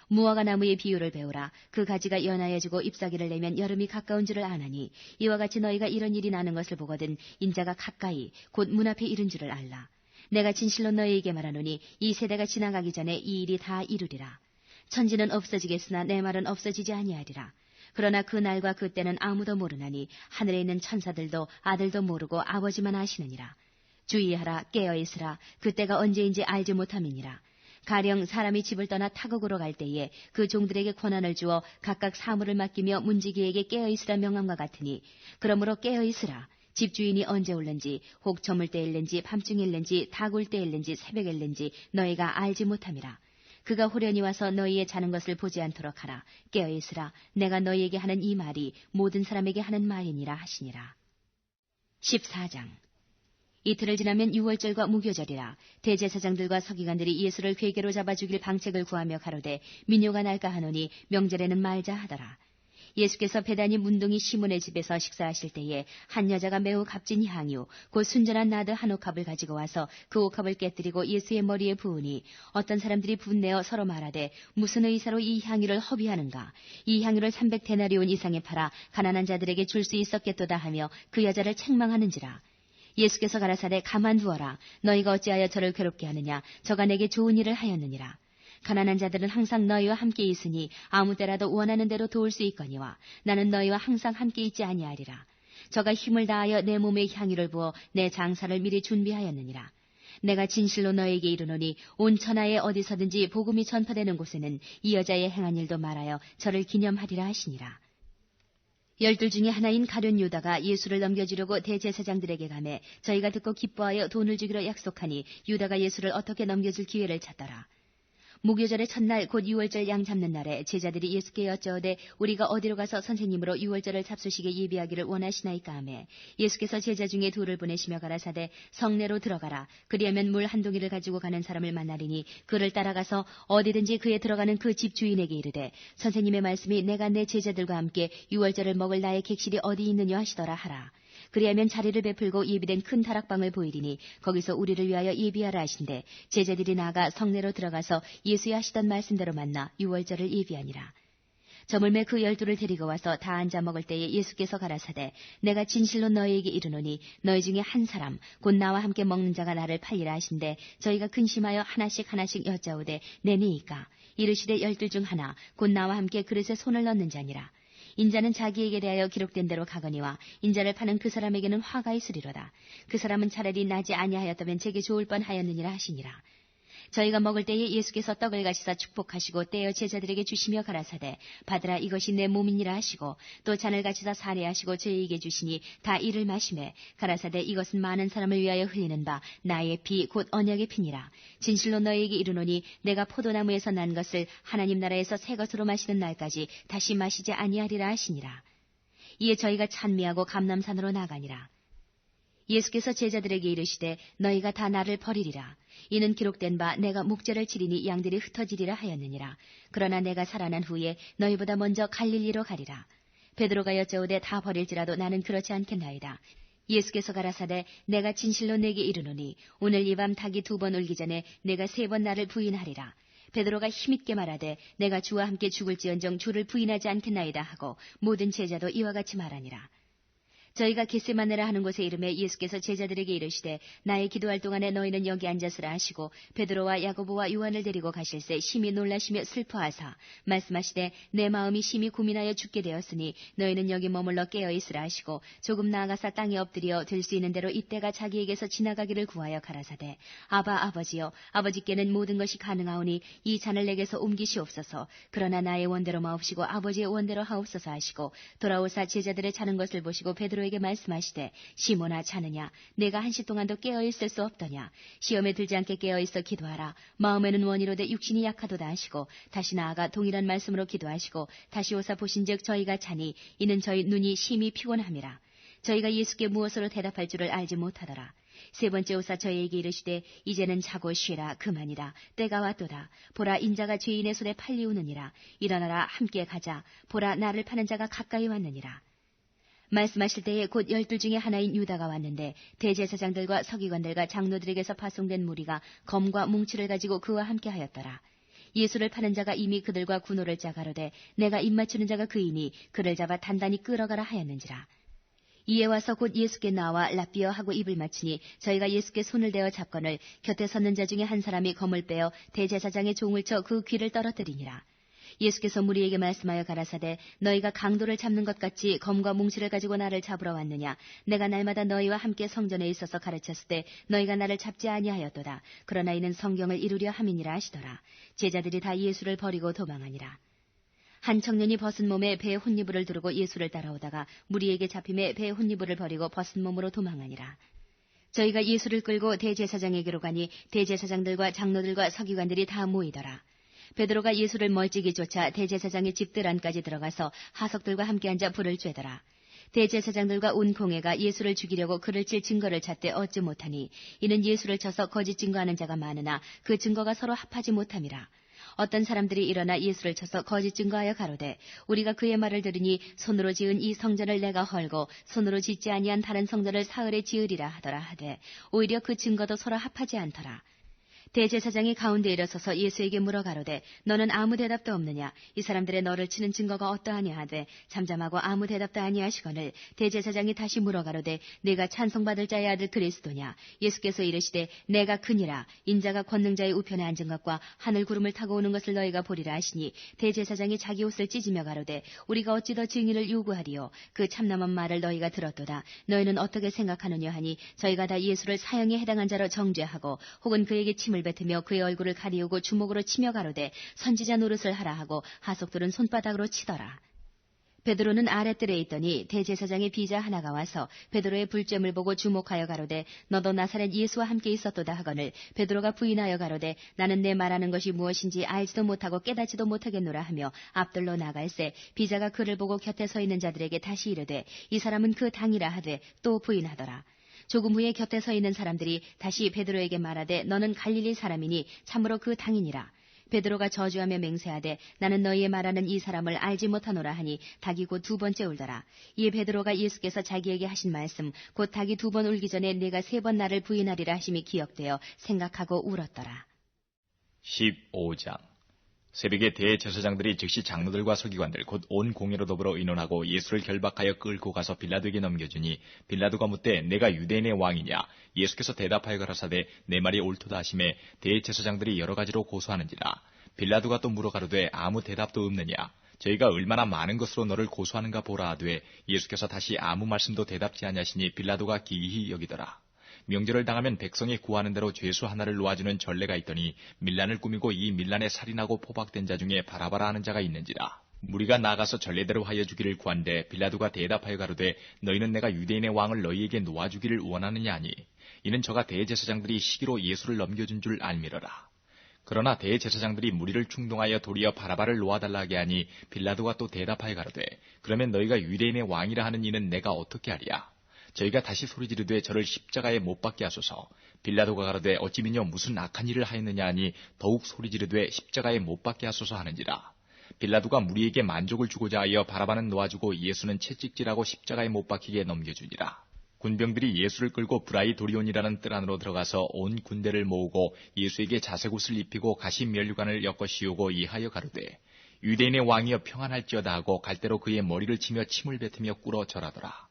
무화과 나무의 비유를 배우라. 그 가지가 연하여지고 잎사귀를 내면 여름이 가까운 줄을 아나니 이와 같이 너희가 이런 일이 나는 것을 보거든 인자가 가까이 곧 문 앞에 이른 줄을 알라. 내가 진실로 너희에게 말하노니 이 세대가 지나가기 전에 이 일이 다 이루리라. 천지는 없어지겠으나 내 말은 없어지지 아니하리라. 그러나 그 날과 그 때는 아무도 모르나니 하늘에 있는 천사들도 아들도 모르고 아버지만 아시느니라. 주의하라. 깨어있으라. 그 때가 언제인지 알지 못함이니라. 가령 사람이 집을 떠나 타국으로 갈 때에 그 종들에게 권한을 주어 각각 사물을 맡기며 문지기에게 깨어있으라 명함과 같으니 그러므로 깨어있으라. 집주인이 언제 올는지 혹 저물 때일는지 밤중일는지 다굴 때일는지 새벽일는지 너희가 알지 못함이라. 그가 호련히 와서 너희의 자는 것을 보지 않도록 하라. 깨어있으라. 내가 너희에게 하는 이 말이 모든 사람에게 하는 말이니라 하시니라. 14장. 이틀을 지나면 유월절과 무교절이라. 대제사장들과 서기관들이 예수를 괴계로 잡아 죽일 방책을 구하며 가로되 민요가 날까 하노니 명절에는 말자 하더라. 예수께서 베다니 문둥이 시몬의 집에서 식사하실 때에 한 여자가 매우 값진 향유 곧 순전한 나드 한 옥합을 가지고 와서 그 옥합을 깨뜨리고 예수의 머리에 부으니 어떤 사람들이 분내어 서로 말하되 무슨 의사로 이 향유를 허비하는가. 이 향유를 300데나리온 이상에 팔아 가난한 자들에게 줄 수 있었겠도다 하며 그 여자를 책망하는지라. 예수께서 가라사대 가만두어라. 너희가 어찌하여 저를 괴롭게 하느냐. 저가 내게 좋은 일을 하였느니라. 가난한 자들은 항상 너희와 함께 있으니 아무 때라도 원하는 대로 도울 수 있거니와 나는 너희와 항상 함께 있지 아니하리라. 저가 힘을 다하여 내 몸에 향유를 부어 내 장사를 미리 준비하였느니라. 내가 진실로 너희에게 이르노니 온 천하에 어디서든지 복음이 전파되는 곳에는 이 여자의 행한 일도 말하여 저를 기념하리라 하시니라. 12 중에 하나인 가룟 유다가 예수를 넘겨주려고 대제사장들에게 가매 저희가 듣고 기뻐하여 돈을 주기로 약속하니 유다가 예수를 어떻게 넘겨줄 기회를 찾더라. 무교절의 첫날 곧 유월절 양 잡는 날에 제자들이 예수께 여쭤오되 우리가 어디로 가서 선생님으로 유월절을 잡수시게 예비하기를 원하시나이까 하매 예수께서 제자 중에 둘을 보내시며 가라사대 성내로 들어가라. 그리하면 물 한 동이를 가지고 가는 사람을 만나리니 그를 따라가서 어디든지 그에 들어가는 그 집 주인에게 이르되 선생님의 말씀이 내가 내 제자들과 함께 유월절을 먹을 나의 객실이 어디 있느냐 하시더라 하라. 그리하면 자리를 베풀고 예비된 큰 다락방을 보이리니 거기서 우리를 위하여 예비하라 하신대 제자들이 나아가 성내로 들어가서 예수의 하시던 말씀대로 만나 유월절을 예비하니라. 저물매 그 12를 데리고 와서 다 앉아 먹을 때에 예수께서 가라사대 내가 진실로 너희에게 이르노니 너희 중에 한 사람 곧 나와 함께 먹는 자가 나를 팔리라 하신대 저희가 근심하여 하나씩 여짜오되 내니이까 이르시되 12 중 하나 곧 나와 함께 그릇에 손을 넣는 자니라. 인자는 자기에게 대하여 기록된 대로 가거니와 인자를 파는 그 사람에게는 화가 있으리로다. 그 사람은 차라리 나지 아니하였다면 제게 좋을 뻔하였느니라 하시니라. 저희가 먹을 때에 예수께서 떡을 가시사 축복하시고 떼어 제자들에게 주시며 가라사대 받으라 이것이 내 몸이니라 하시고 또 잔을 가시사 사례하시고 저희에게 주시니 다 이를 마시매 가라사대 이것은 많은 사람을 위하여 흘리는 바 나의 피 곧 언약의 피니라. 진실로 너희에게 이르노니 내가 포도나무에서 난 것을 하나님 나라에서 새 것으로 마시는 날까지 다시 마시지 아니하리라 하시니라. 이에 저희가 찬미하고 감람산으로 나가니라. 예수께서 제자들에게 이르시되 너희가 다 나를 버리리라. 이는 기록된 바 내가 목자를 치리니 양들이 흩어지리라 하였느니라. 그러나 내가 살아난 후에 너희보다 먼저 갈릴리로 가리라. 베드로가 여짜오되 다 버릴지라도 나는 그렇지 않겠나이다. 예수께서 가라사대 내가 진실로 내게 이르노니 오늘 이 밤 닭이 2번 울기 전에 내가 3번 나를 부인하리라. 베드로가 힘있게 말하되 내가 주와 함께 죽을지언정 주를 부인하지 않겠나이다 하고 모든 제자도 이와 같이 말하니라. 저희가 겟세마네라 하는 곳에 이르매 예수께서 제자들에게 이르시되 나의 기도할 동안에 너희는 여기 앉았으라 하시고 베드로와 야고보와 요한을 데리고 가실새 심히 놀라시며 슬퍼하사 말씀하시되 내 마음이 심히 고민하여 죽게 되었으니 너희는 여기 머물러 깨어있으라 하시고 조금 나아가사 땅에 엎드려 될 수 있는 대로 이때가 자기에게서 지나가기를 구하여 가라사대 아바 아버지여 아버지께는 모든 것이 가능하오니 이 잔을 내게서 옮기시옵소서. 그러나 나의 원대로 마옵시고 아버지의 원대로 하옵소서 하시고 돌아오사 제자들의 자는 것을 보시고 베드로에게 말씀하시되 시몬아 자느냐 내가 1시 동안도 깨어있을 수 없더냐. 시험에 들지 않게 깨어있어 기도하라. 마음에는 원이로되 육신이 약하도다 하시고 다시 나아가 동일한 말씀으로 기도하시고 다시 오사 보신즉 저희가 자니 이는 저희 눈이 심히 피곤함이라. 저희가 예수께 무엇으로 대답할 줄을 알지 못하더라. 3번째 오사 저희에게 이르시되 이제는 자고 쉬라 그만이라. 때가 왔도다. 보라 인자가 죄인의 손에 팔리우느니라. 일어나라 함께 가자. 보라 나를 파는 자가 가까이 왔느니라. 말씀하실 때에 곧 12 중에 하나인 유다가 왔는데 대제사장들과 서기관들과 장로들에게서 파송된 무리가 검과 뭉치를 가지고 그와 함께 하였더라. 예수를 파는 자가 이미 그들과 군호를 짜 가로되 내가 입맞추는 자가 그이니 그를 잡아 단단히 끌어가라 하였는지라. 이에 와서 곧 예수께 나와 랍비어 하고 입을 맞추니 저희가 예수께 손을 대어 잡거늘 곁에 섰는 자 중에 한 사람이 검을 빼어 대제사장의 종을 쳐 그 귀를 떨어뜨리니라. 예수께서 무리에게 말씀하여 가라사대 너희가 강도를 잡는 것 같이 검과 뭉치를 가지고 나를 잡으러 왔느냐. 내가 날마다 너희와 함께 성전에 있어서 가르쳤을 때 너희가 나를 잡지 아니하였도다. 그러나 이는 성경을 이루려 함이니라 하시더라. 제자들이 다 예수를 버리고 도망하니라. 한 청년이 벗은 몸에 배에 혼니부를 두르고 예수를 따라오다가 무리에게 잡힘에 배에 혼니부를 버리고 벗은 몸으로 도망하니라. 저희가 예수를 끌고 대제사장에게로 가니 대제사장들과 장로들과 서기관들이 다 모이더라. 베드로가 예수를 멀찍이 쫓아 대제사장의 집들 안까지 들어가서 하석들과 함께 앉아 불을 쬐더라. 대제사장들과 온 공회가 예수를 죽이려고 그를 칠 증거를 찾되 얻지 못하니 이는 예수를 쳐서 거짓 증거하는 자가 많으나 그 증거가 서로 합하지 못함이라. 어떤 사람들이 일어나 예수를 쳐서 거짓 증거하여 가로되 우리가 그의 말을 들으니 손으로 지은 이 성전을 내가 헐고 손으로 짓지 아니한 다른 성전을 사흘에 지으리라 하더라 하되 오히려 그 증거도 서로 합하지 않더라. 대제사장이 가운데 일어서서 예수에게 물어 가로되 너는 아무 대답도 없느냐. 이 사람들의 너를 치는 증거가 어떠하냐 하되 잠잠하고 아무 대답도 아니하시거늘 대제사장이 다시 물어 가로되 네가 찬송받을 자의 아들 그리스도냐. 예수께서 이르시되 내가 그니라. 인자가 권능자의 우편에 앉은 것과 하늘 구름을 타고 오는 것을 너희가 보리라 하시니 대제사장이 자기 옷을 찢으며 가로되 우리가 어찌 더 증인을 요구하리요. 그 참남한 말을 너희가 들었도다. 너희는 어떻게 생각하느냐 하니 저희가 다 예수를 사형에 해당한 자로 정죄하고 혹은 그에게 침을 뱉으며 그의 얼굴을 가리우고 주먹으로 치며 가로되 선지자 노릇을 하라 하고 하석들은 손바닥으로 치더라. 베드로는 아랫뜰에 있더니 대제사장의 비자 하나가 와서 베드로의 불점을 보고 주목하여 가로되 너도 나사렛 예수와 함께 있었도다 하거늘 베드로가 부인하여 가로되 나는 내 말하는 것이 무엇인지 알지도 못하고 깨닫지도 못하겠노라 하며 앞들로 나갈새 비자가 그를 보고 곁에 서 있는 자들에게 다시 이르되 이 사람은 그 당이라 하되 또 부인하더라. 조금 후에 곁에 서 있는 사람들이 다시 베드로에게 말하되 너는 갈릴리 사람이니 참으로 그 당이니라. 베드로가 저주하며 맹세하되 나는 너희의 말하는 이 사람을 알지 못하노라 하니 닭이 곧 두 번째 울더라. 이에 베드로가 예수께서 자기에게 하신 말씀 곧 닭이 두 번 울기 전에 네가 세 번 나를 부인하리라 하심이 기억되어 생각하고 울었더라.
15장. 새벽에 대제사장들이 즉시 장로들과 서기관들 곧 온 공회로 더불어 의논하고 예수를 결박하여 끌고 가서 빌라도에게 넘겨주니 빌라도가 묻되 내가 유대인의 왕이냐. 예수께서 대답하여 가라사대 내 말이 옳도다 하시매 대제사장들이 여러 가지로 고소하는지라. 빌라도가 또 물어 가로되 아무 대답도 없느냐. 저희가 얼마나 많은 것으로 너를 고소하는가 보라 하되 예수께서 다시 아무 말씀도 대답지 아니하시니 빌라도가 기이히 여기더라. 명절을 당하면 백성이 구하는 대로 죄수 하나를 놓아주는 전례가 있더니 밀란을 꾸미고 이 밀란에 살인하고 포박된 자 중에 바라바라 하는 자가 있는지라. 무리가 나가서 전례대로 하여 주기를 구한데 빌라도가 대답하여 가로되 너희는 내가 유대인의 왕을 너희에게 놓아주기를 원하느냐 하니 이는 저가 대제사장들이 시기로 예수를 넘겨준 줄 알미러라. 그러나 대제사장들이 무리를 충동하여 도리어 바라바를 놓아달라 하게 하니 빌라도가 또 대답하여 가로되 그러면 너희가 유대인의 왕이라 하는 이는 내가 어떻게 하랴. 저희가 다시 소리지르되 저를 십자가에 못 박게 하소서. 빌라도가 가로되 어찌 미녀 무슨 악한 일을 하였느냐 하니 더욱 소리지르되 십자가에 못 박게 하소서 하는지라. 빌라도가 무리에게 만족을 주고자 하여 바라바는 놓아주고 예수는 채찍질하고 십자가에 못 박히게 넘겨주니라. 군병들이 예수를 끌고 브라이 도리온이라는 뜰 안으로 들어가서 온 군대를 모으고 예수에게 자색옷을 입히고 가시 면류관을 엮어 씌우고 이하여 가로되 유대인의 왕이여 평안할지어다 하고 갈대로 그의 머리를 치며 침을 뱉으며 꿇어 절하더라.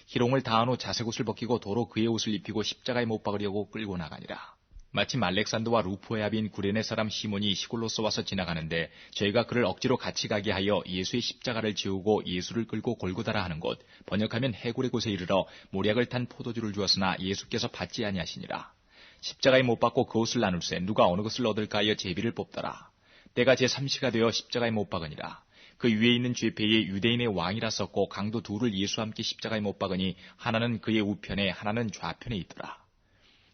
희롱을 다한 후 자색옷을 벗기고 도로 그의 옷을 입히고 십자가에 못 박으려고 끌고 나가니라. 마침 알렉산더와 루포의 아비인 구레네 사람 시몬이 시골로서 와서 지나가는데 저희가 그를 억지로 같이 가게 하여 예수의 십자가를 지우고 예수를 끌고 골고다라 하는 곳, 번역하면 해골의 곳에 이르러 모략을 탄 포도주를 주었으나 예수께서 받지 아니하시니라. 십자가에 못 박고 그 옷을 나눌세 누가 어느 것을 얻을까 하여 제비를 뽑더라. 때가 제3시가 되어 십자가에 못 박으니라. 그 위에 있는 죄패에 유대인의 왕이라 썼고 강도 둘을 예수와 함께 십자가에 못 박으니 하나는 그의 우편에 하나는 좌편에 있더라.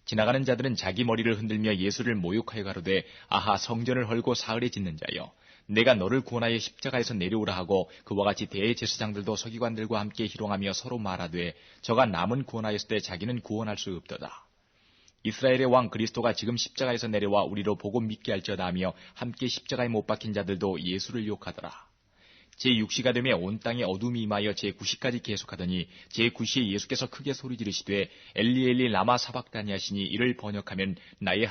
지나가는 자들은 자기 머리를 흔들며 예수를 모욕하여 가로되 아하 성전을 헐고 사흘에 짓는 자여 내가 너를 구원하여 십자가에서 내려오라 하고 그와 같이 대제사장들도 서기관들과 함께 희롱하며 서로 말하되 저가 남은 구원하였을 때 자기는 구원할 수 없도다. 이스라엘의 왕 그리스도가 지금 십자가에서 내려와 우리로 보고 믿게 할지어다 하며 함께 십자가에 못 박힌 자들도 예수를 욕하더라. 제6시가 되며 온 땅에 어둠이 임하여 제9시까지 계속하더니 제9시에 예수께서 크게 소리 지르시되 엘리 엘리 라마 사박다니 하시니 이를 번역하면 나의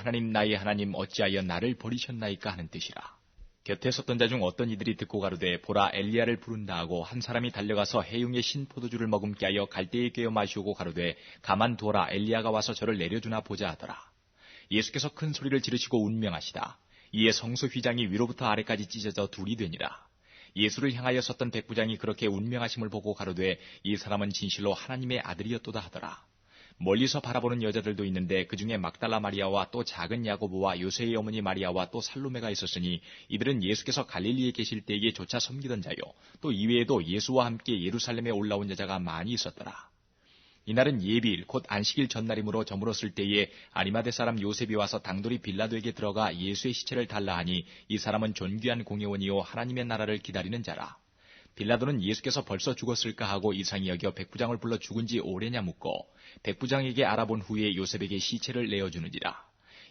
하나님 어찌하여 나를 버리셨나이까 하는 뜻이라. 곁에 섰던 자 중 어떤 이들이 듣고 가로되 보라 엘리야를 부른다 하고 한 사람이 달려가서 해용의 신포도주를 머금게 하여 갈대에 꿰어 마시우고 가로되 가만두어라 엘리야가 와서 저를 내려주나 보자 하더라. 예수께서 큰 소리를 지르시고 운명하시다. 이에 성소 휘장이 위로부터 아래까지 찢어져 둘이 되니라. 예수를 향하여 섰던 백부장이 그렇게 운명하심을 보고 가로되 이 사람은 진실로 하나님의 아들이었도다 하더라. 멀리서 바라보는 여자들도 있는데 그 중에 막달라 마리아와 또 작은 야고보와 요새의 어머니 마리아와 또 살로메가 있었으니 이들은 예수께서 갈릴리에 계실 때에 조차 섬기던 자요 또 이외에도 예수와 함께 예루살렘에 올라온 여자가 많이 있었더라. 이날은 예비일 곧 안식일 전날이므로 저물었을 때에 아리마대 사람 요셉이 와서 당돌이 빌라도에게 들어가 예수의 시체를 달라 하니 이 사람은 존귀한 공회원이요 하나님의 나라를 기다리는 자라. 빌라도는 예수께서 벌써 죽었을까 하고 이상히 여겨 백부장을 불러 죽은 지 오래냐 묻고 백부장에게 알아본 후에 요셉에게 시체를 내어주는지라.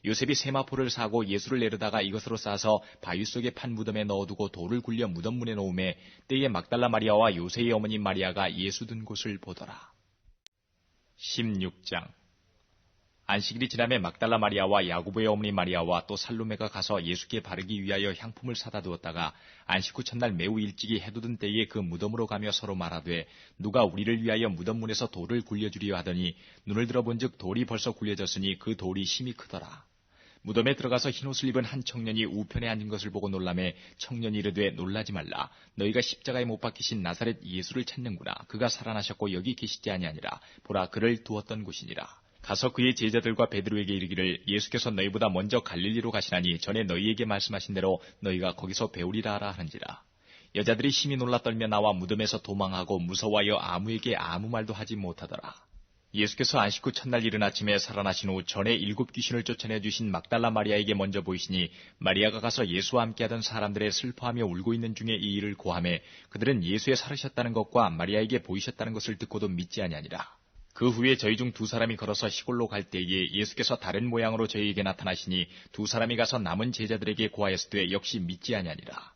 요셉이 세마포를 사고 예수를 내려다가 이것으로 싸서 바위 속에 판 무덤에 넣어두고 돌을 굴려 무덤 문에 놓음에 때에 막달라 마리아와 요새의 어머니 마리아가 예수 든 곳을 보더라. 16장. 안식일이 지나매 막달라 마리아와 야고보의 어머니 마리아와 또 살로메가 가서 예수께 바르기 위하여 향품을 사다 두었다가 안식 후 첫날 매우 일찍이 해돋은 때에 그 무덤으로 가며 서로 말하되 누가 우리를 위하여 무덤 문에서 돌을 굴려주리요 하더니 눈을 들어본즉 돌이 벌써 굴려졌으니 그 돌이 심히 크더라. 무덤에 들어가서 흰옷을 입은 한 청년이 우편에 앉은 것을 보고 놀라매 청년이 이르되 놀라지 말라. 너희가 십자가에 못 박히신 나사렛 예수를 찾는구나. 그가 살아나셨고 여기 계시지 아니하니라. 보라 그를 두었던 곳이니라. 가서 그의 제자들과 베드로에게 이르기를 예수께서 너희보다 먼저 갈릴리로 가시나니 전에 너희에게 말씀하신 대로 너희가 거기서 배우리라 하라 하는지라. 여자들이 심히 놀라 떨며 나와 무덤에서 도망하고 무서워하여 아무에게 아무 말도 하지 못하더라. 예수께서 안식 후 첫날 이른 아침에 살아나신 후 전에 7 귀신을 쫓아내 주신 막달라 마리아에게 먼저 보이시니 마리아가 가서 예수와 함께하던 사람들의 슬퍼하며 울고 있는 중에 이 일을 고하매 그들은 예수의 살으셨다는 것과 마리아에게 보이셨다는 것을 듣고도 믿지 아니하니라. 그 후에 저희 중 두 사람이 걸어서 시골로 갈 때에 예수께서 다른 모양으로 저희에게 나타나시니 두 사람이 가서 남은 제자들에게 고하였으되 역시 믿지 아니하니라.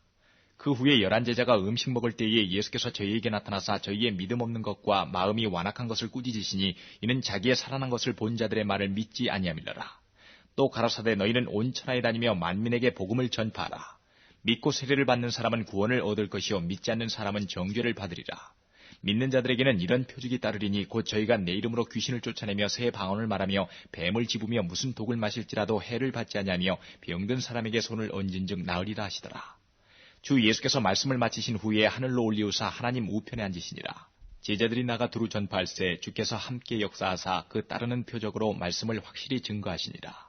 그 후에 11제자가 음식 먹을 때에 예수께서 저희에게 나타나사 저희의 믿음 없는 것과 마음이 완악한 것을 꾸짖으시니 이는 자기의 살아난 것을 본 자들의 말을 믿지 아니함이라. 또 가라사대 너희는 온 천하에 다니며 만민에게 복음을 전파하라. 믿고 세례를 받는 사람은 구원을 얻을 것이요 믿지 않는 사람은 정죄를 받으리라. 믿는 자들에게는 이런 표적이 따르리니 곧 저희가 내 이름으로 귀신을 쫓아내며 새 방언을 말하며 뱀을 집으며 무슨 독을 마실지라도 해를 받지 아니하며 병든 사람에게 손을 얹은즉 나으리라 하시더라. 주 예수께서 말씀을 마치신 후에 하늘로 올리우사 하나님 우편에 앉으시니라. 제자들이 나가 두루 전파할새 주께서 함께 역사하사 그 따르는 표적으로 말씀을 확실히 증거하시니라.